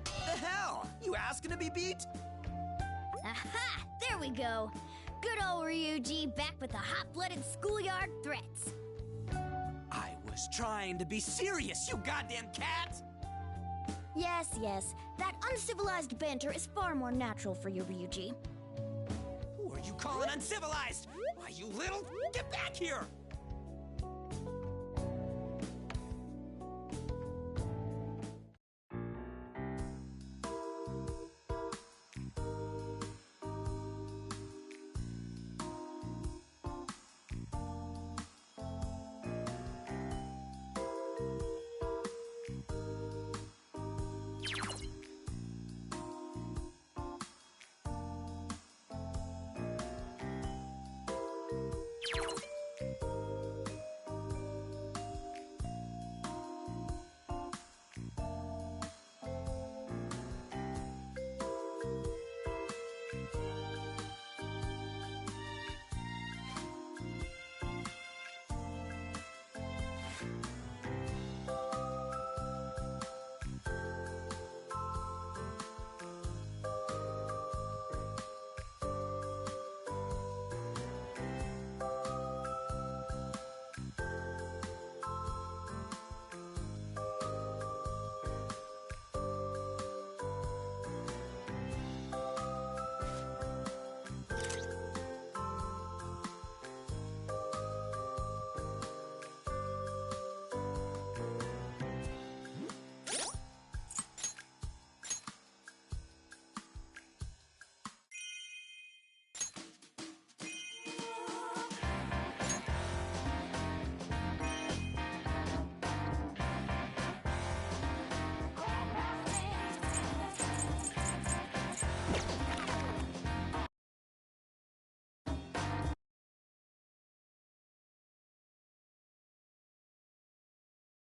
The hell? You asking to be beat? Aha! There we go. Good old Ryuji back with the hot-blooded schoolyard threats. I was trying to be serious, you goddamn cat! Yes, yes. That uncivilized banter is far more natural for you, Ryuji. Who are you calling uncivilized? Why, you little... Get back here!